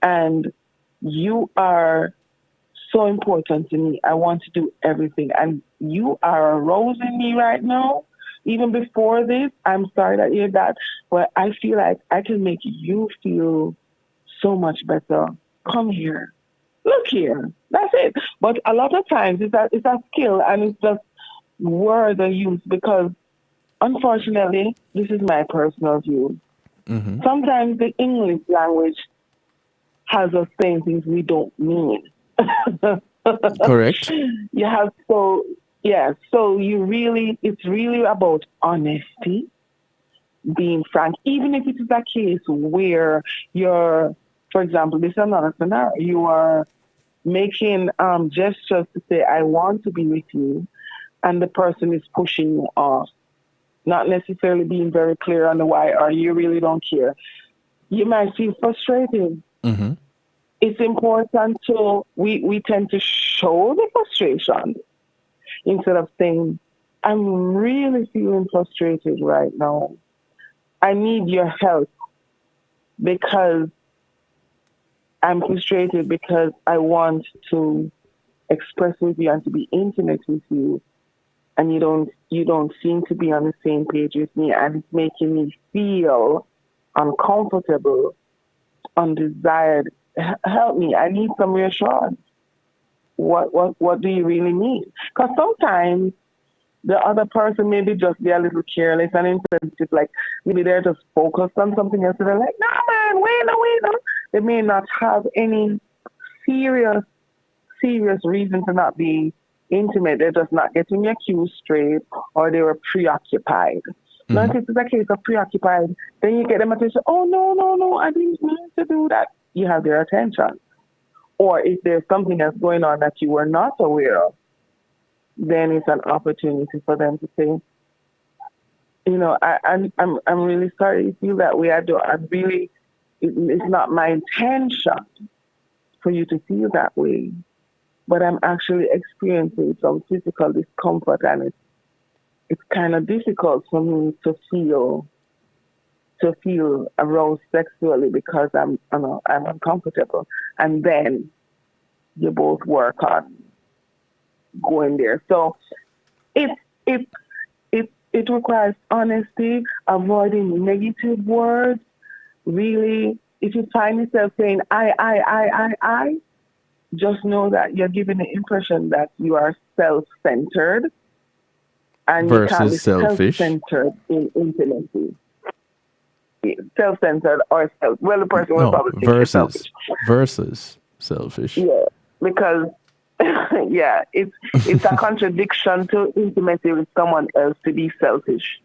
And you are so important to me. I want to do everything. And you are arousing me right now. Even before this, I'm sorry that you're that, but I feel like I can make you feel so much better. Come here. Look here. That's it. But a lot of times it's a skill and it's just words are used because unfortunately, this is my personal view. Mm-hmm. Sometimes the English language has us saying things we don't mean. Correct. You have so it's really about honesty, being frank, even if it is a case where for example, this is another scenario, you are making gestures to say, I want to be with you, and the person is pushing you off, not necessarily being very clear on the why, or you really don't care. You might feel frustrated. Mm-hmm. It's important we tend to show the frustration instead of saying, I'm really feeling frustrated right now. I need your help because I'm frustrated because I want to express with you and to be intimate with you, and you don't seem to be on the same page with me, and it's making me feel uncomfortable, undesired. Help me. I need some reassurance. What do you really need? Because sometimes the other person maybe just be a little careless and insensitive, like maybe they're just focused on something else. And they're like, "No, man, wait, no, wait, no." They may not have any serious, serious reason to not be intimate. They're just not getting your cues straight, or they were preoccupied. Now, Mm-hmm. if it's a case of preoccupied, then you get them attention. Oh, no, no, no, I didn't mean to do that. You have their attention. Or if there's something else going on that you were not aware of, then it's an opportunity for them to say, I'm really sorry you feel that way. It's not my intention for you to feel that way. but I'm actually experiencing some physical discomfort, and it's kind of difficult for me to feel aroused sexually because I'm uncomfortable. And then you both work on going there. So it it it requires honesty, avoiding negative words. Really, if you find yourself saying I, just know that you're giving the impression that you are self-centered, and you can't Versus be selfish. self-centered in intimacy. Self-centered or self. Well, the person will No, probably think you're selfish. versus selfish. Yeah, because yeah, it's a contradiction to intimacy with someone else to be selfish.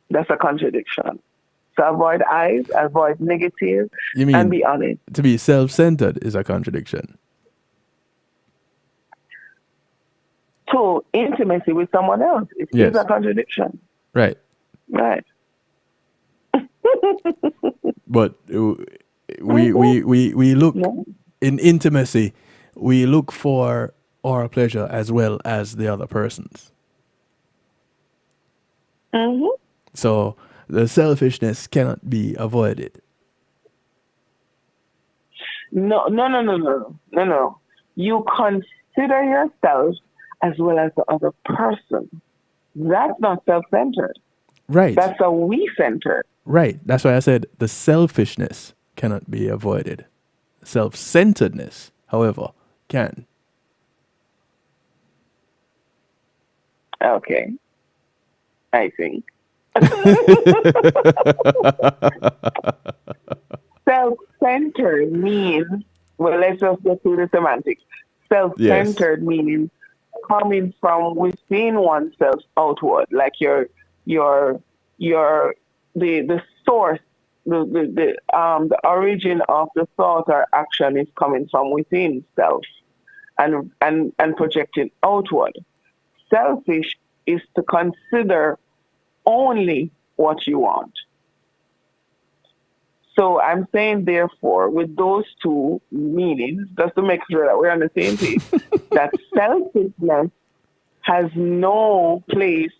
That's a contradiction. So avoid eyes, avoid negative, You and mean be honest. to be self-centered is a contradiction? To intimacy with someone else, it is a Yes, contradiction. right. Right. But Mhm. we look Yeah. in intimacy, we look for our pleasure as well as the other person's. Hmm. So the selfishness cannot be avoided. No, no, no, no, no, no, no. You consider yourself as well as the other person. That's not self-centered. Right, That's a we-centered. right. That's why I said the selfishness cannot be avoided. Self-centeredness, however, can. Okay, I think. Self-centered means, well, let's just get to the semantics. Yes. Self-centered meaning coming from within oneself outward, like your your the source, the origin of the thought or action is coming from within self and projecting outward. Selfish is to consider only what you want. So I'm saying, therefore, with those two meanings, just to make sure that we're on the same page, that selfishness has no place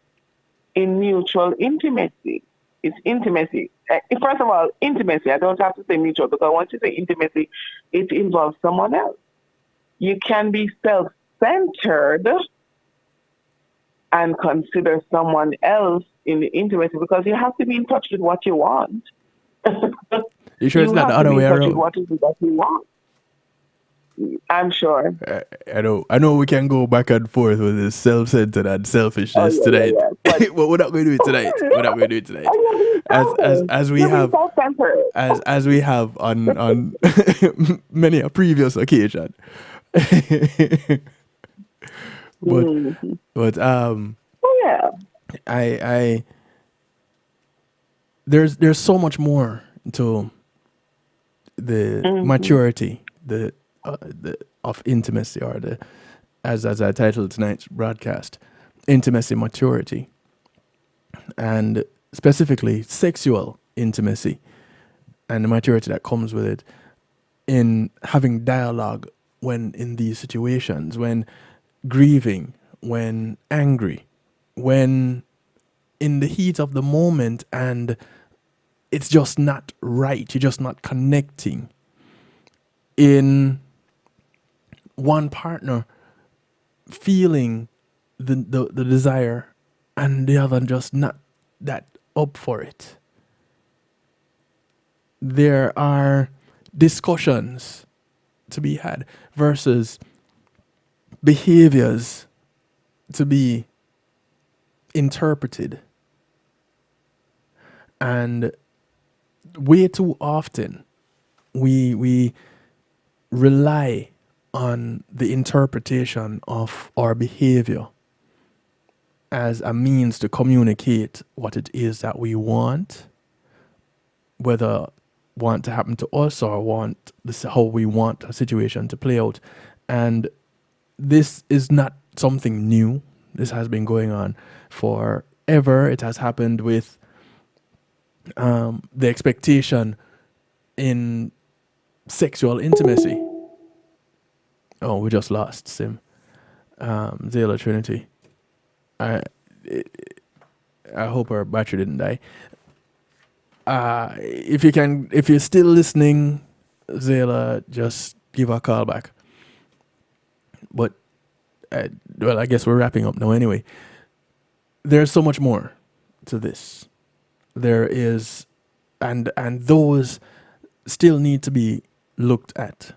in mutual intimacy. It's intimacy. First of all, intimacy, I don't have to say mutual because once you say intimacy, it involves someone else. You can be self centered and consider someone else in the intimacy because you have to be in touch with what you want. You sure it's You not the have to other be in way touch with around? what it is that you want. I'm sure. I know we can go back and forth with this self-centered and Oh selfishness yeah, tonight. yeah, yeah. But But we're not going to do it tonight. We're not going to do it tonight. you're being selfish. As we You're being have self-centered. as we have on many a previous occasion. but Mm-hmm. but Oh yeah. I there's so much more to the Mm-hmm. maturity the of intimacy, or the as I titled tonight's broadcast, intimacy maturity, and specifically sexual intimacy and the maturity that comes with it in having dialogue when in these situations, when grieving, when angry, when in the heat of the moment, and it's just not right, you're just not connecting, in one partner feeling the desire and the other just not that up for it. There are discussions to be had versus behaviors to be interpreted. And way too often we rely on the interpretation of our behavior as a means to communicate what it is that we want, whether want to happen to us or want this how we want a situation to play out. And this is not something new. This has been going on forever. It has happened with the expectation in sexual intimacy. Oh, we just lost Sim. Zayla Trinity. I hope her battery didn't die. If you're still listening, Zayla, just give a call back. But well, I guess we're wrapping up now anyway. There's so much more to this. There is, and those still need to be looked at.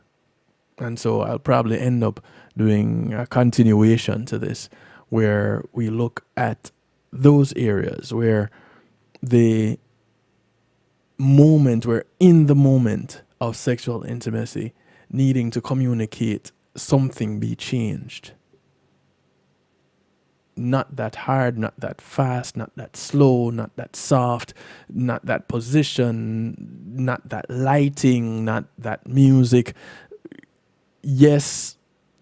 And so I'll probably end up doing a continuation to this, where we look at those areas where the moment, where in the moment of sexual intimacy, needing to communicate something be changed. Not that hard, not that fast, not that slow, not that soft, not that position, not that lighting, not that music. Yes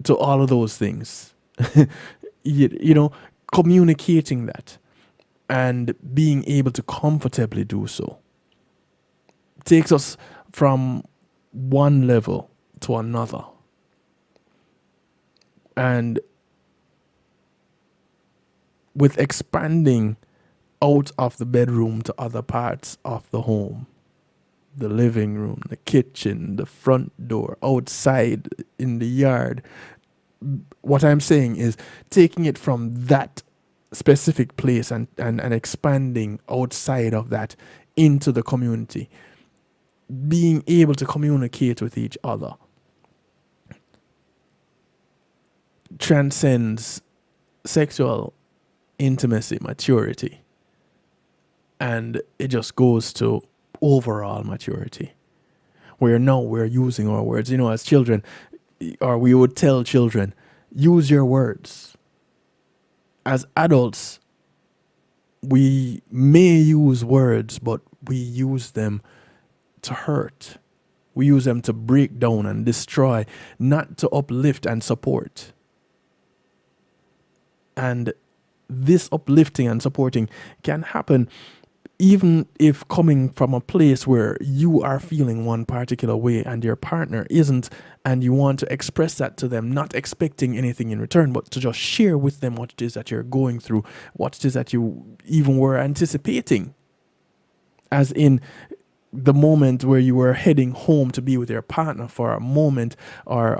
to all of those things. you know, communicating that and being able to comfortably do so takes us from one level to another. And with expanding out of the bedroom to other parts of the home, the living room, the kitchen, the front door, outside, in the yard, what I'm saying is taking it from that specific place and expanding outside of that into the community, being able to communicate with each other transcends sexual intimacy, maturity, and it just goes to overall maturity, where now we're using our words. You know, as children, or we would tell children, use your words. As adults, we may use words, but we use them to hurt. We use them to break down and destroy, not to uplift and support. And this uplifting and supporting can happen even if coming from a place where you are feeling one particular way and your partner isn't, and you want to express that to them, not expecting anything in return, but to just share with them what it is that you're going through, what it is that you even were anticipating. As in the moment where you were heading home to be with your partner for a moment, or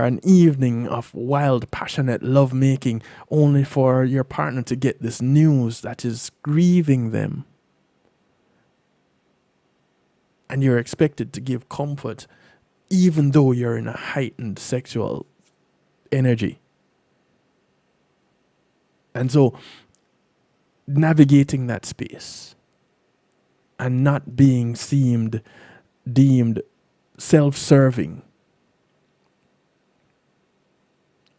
an evening of wild, passionate lovemaking, only for your partner to get this news that is grieving them. And you're expected to give comfort, even though you're in a heightened sexual energy. And so, navigating that space and not being deemed self-serving.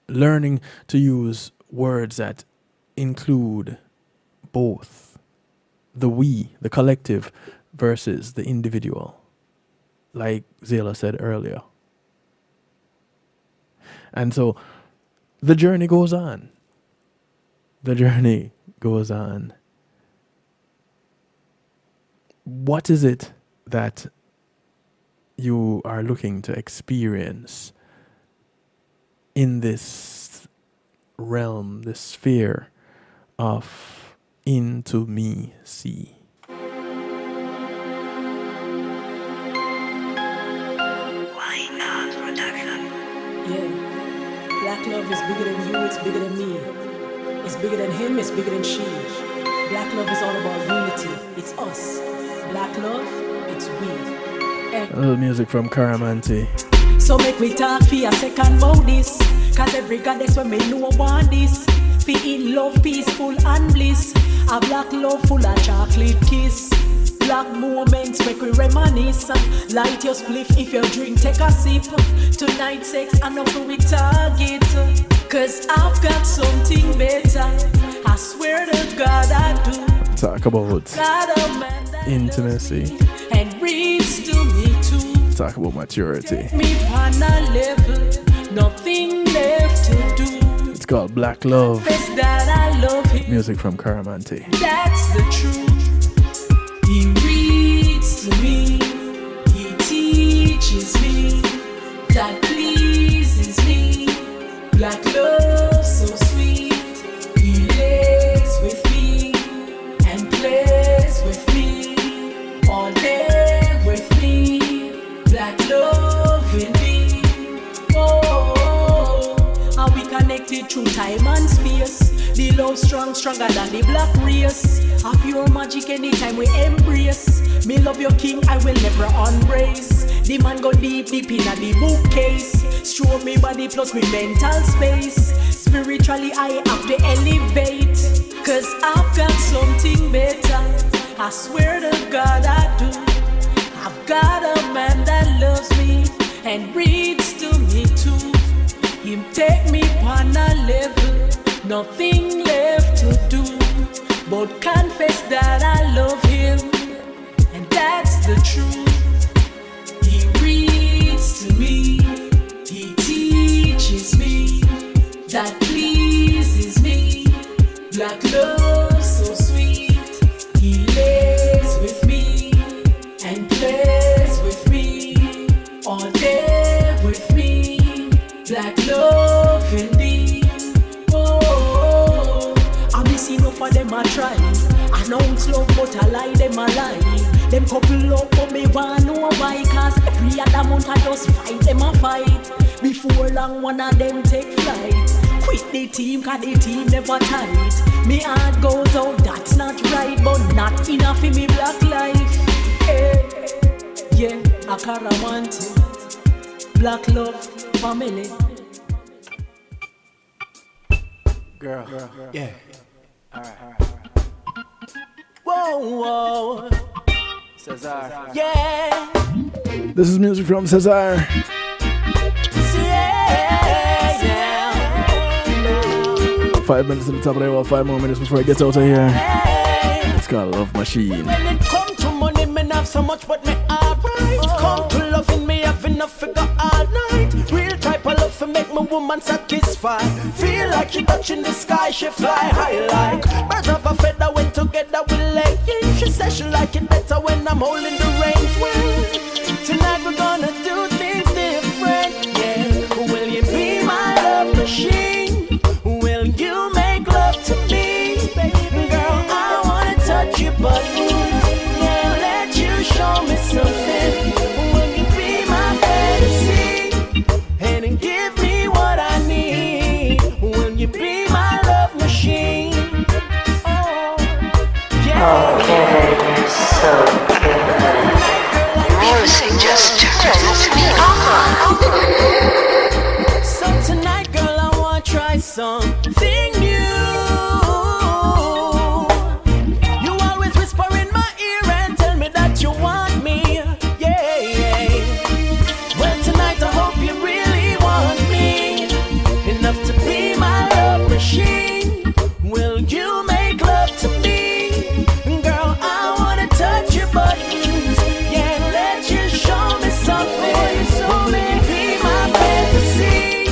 Learning to use words that include both the we, the collective, versus the individual, like Zayla said earlier. And so the journey goes on. The journey goes on. What is it that you are looking to experience in this realm, this sphere of into me see? Yeah. Black love is bigger than you, it's bigger than me. It's bigger than him, it's bigger than she. Black love is all about unity. It's us. Black love, it's we. A little music from Caramanti. So make me talk for a second about this. Cause every goddess when me know about this. Be in love, peaceful and bliss. A black love full of chocolate kiss. Black moments make we reminisce. Light your spliff if you drink, take a sip. Tonight sex and up we target. Cause I've got something better. I swear to God I do. Talk about intimacy. And reads to me too. Talk about maturity. Take me on a level. Nothing left to do. It's called Black Love. Best that I love him. Music from Caramanti. That's the truth. He reads to me, he teaches me, that pleases me. Black love so sweet. He lays with me and plays with me all day with me. Black love in me. Oh, are we connected through time and space? The love strong, stronger than the black race. Have your magic anytime we embrace. Me love your king, I will never embrace. The man go deep, deep in the bookcase. Show me body plus me mental space. Spiritually I have to elevate. Cause I've got something better. I swear to God I do. I've got a man that loves me and reads to me too. Him take me on a level, nothing left to do but confess that I love him, and that's the truth. He reads to me, he teaches me, that pleases me. Black love so sweet. He lays with me and plays with me all day with me. Black love indeed. Oh, I be seen up for them a try. Announce love but a lie, them a lie. Them couple up but me want know why. Cause every other month I just fight them a fight. Before long one of them take flight. Quit the team cause the team never tight. Me heart goes out, that's not right. But not enough in me black life. Hey, yeah, I caravanti. Black love, family. Girl. Yeah. Alright. Whoa. Cesar. Yeah. This is music from Cesar. 5 minutes to the top of the hour, 5 more minutes before I get out of here. It's called Love Machine. When it come to money, me not so much, but me alright. Come to loving me, have enough figure all night. Real type of love for make my woman satisfied. Feel like she touching the sky, she fly high like birds of a feather when together we lay. She says she like it better when I'm holding the reins. Well, tonight we're gonna do things different. Yeah, will you be my love machine? You make love to me, girl. I wanna touch your buttons, yeah. Let you show me something. Will you be my fantasy and give me what I need? Will you be my love machine? Oh, yeah. Okay, you're so cute. Music just turns me on. So tonight, girl, I wanna try something new. You always whisper in my ear and tell me that you want me. Yeah. Well, tonight I hope you really want me enough to be my love machine. Will you make love to me? Girl, I wanna touch your buttons, yeah. Let you show me something. So be my fantasy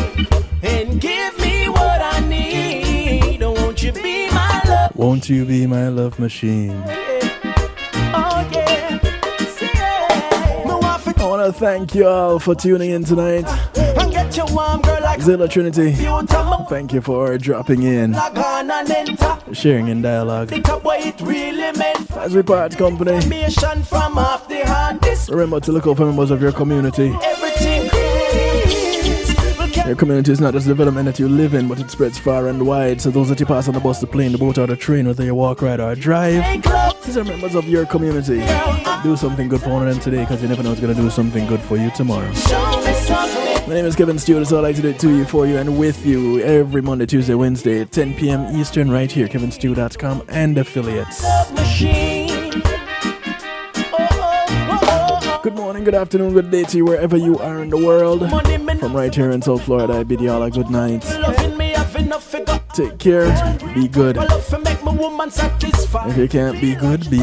and give me what I need. Won't you be my love? Won't you be my love machine? Oh yeah. I want to thank you all for tuning in tonight. And get your warm girl like Zilla Trinity, thank you for dropping in, sharing in dialogue. As we part company, from off the hardest. remember to look out for members of your community. Everything Your community is not just the development that you live in, but it spreads far and wide. So those that you pass on the bus, the plane, the boat, or the train, whether you walk, ride, or drive, these are members of your community. Do something good for one of them today, because you never know it's going to do something good for you tomorrow. My name is Kevin Stewart. It's all I like to do it to you, for you, and with you every Monday, Tuesday, Wednesday at 10 p.m. Eastern right here, kevinstew.com and affiliates. Good morning, good afternoon, good day to you wherever you are in the world. From right here in South Florida, I bid you all a good night. Take care, be good. If you can't be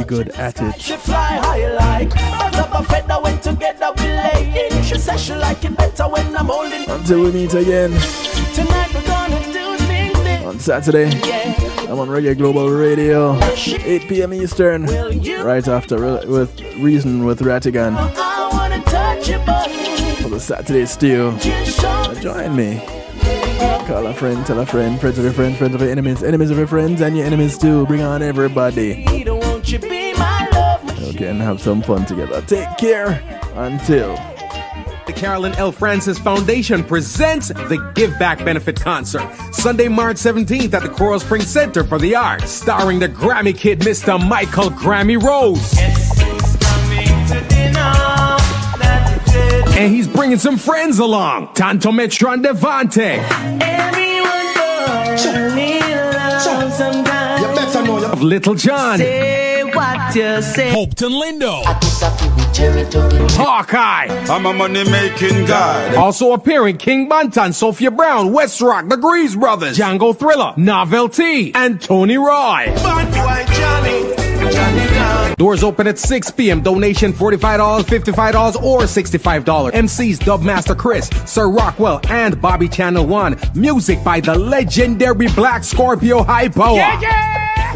good at it. She fly high like birds of a feather when together we lay. She says she like it better when I'm holding. Until we meet again. Tonight we're gonna do things on Saturday. I'm on Reggae Global Radio, 8 p.m. Eastern, right after with Reason with Ratigan. I wanna touch your button. For the Saturday stew. Join me. Call a friend, tell a friend, friends of your friends, friends of your enemies, enemies of your friends, and your enemies too. Bring on everybody. Won't you be my love machine? Okay, and have some fun together. Take care until. The Carolyn L. Francis Foundation presents the Give Back Benefit Concert, Sunday, March 17th at the Coral Springs Center for the Arts, starring the Grammy Kid, Mr. Michael Grammy Rose. And he's bringing some friends along, Tanto Metro and Devante. Of Little John. Say what you say. Hopeton Lindo. Hawkeye. I'm a money making guy. Also appearing King Bantan, Sophia Brown, West Rock, The Grease Brothers, Django Thriller, Novelty, and Tony Roy. Doors open at 6 p.m. Donation $45, $55, or $65. MCs Dubmaster Chris, Sir Rockwell, and Bobby Channel 1. Music by the legendary Black Scorpio High Power.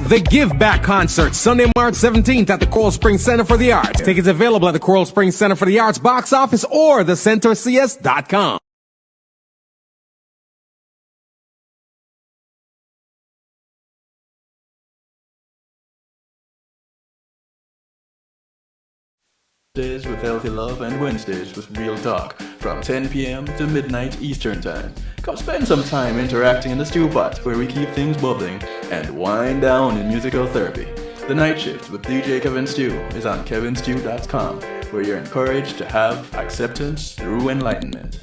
The Give Back Concert, Sunday, March 17th at the Coral Springs Center for the Arts. Tickets available at the Coral Springs Center for the Arts box office or thecentercs.com. Days with Healthy Love and Wednesdays with Real Talk from 10 p.m. to midnight Eastern Time. Come spend some time interacting in the stew pot where we keep things bubbling and wind down in musical therapy. The Night Shift with DJ Kevin Stew is on kevinstew.com where you're encouraged to have acceptance through enlightenment.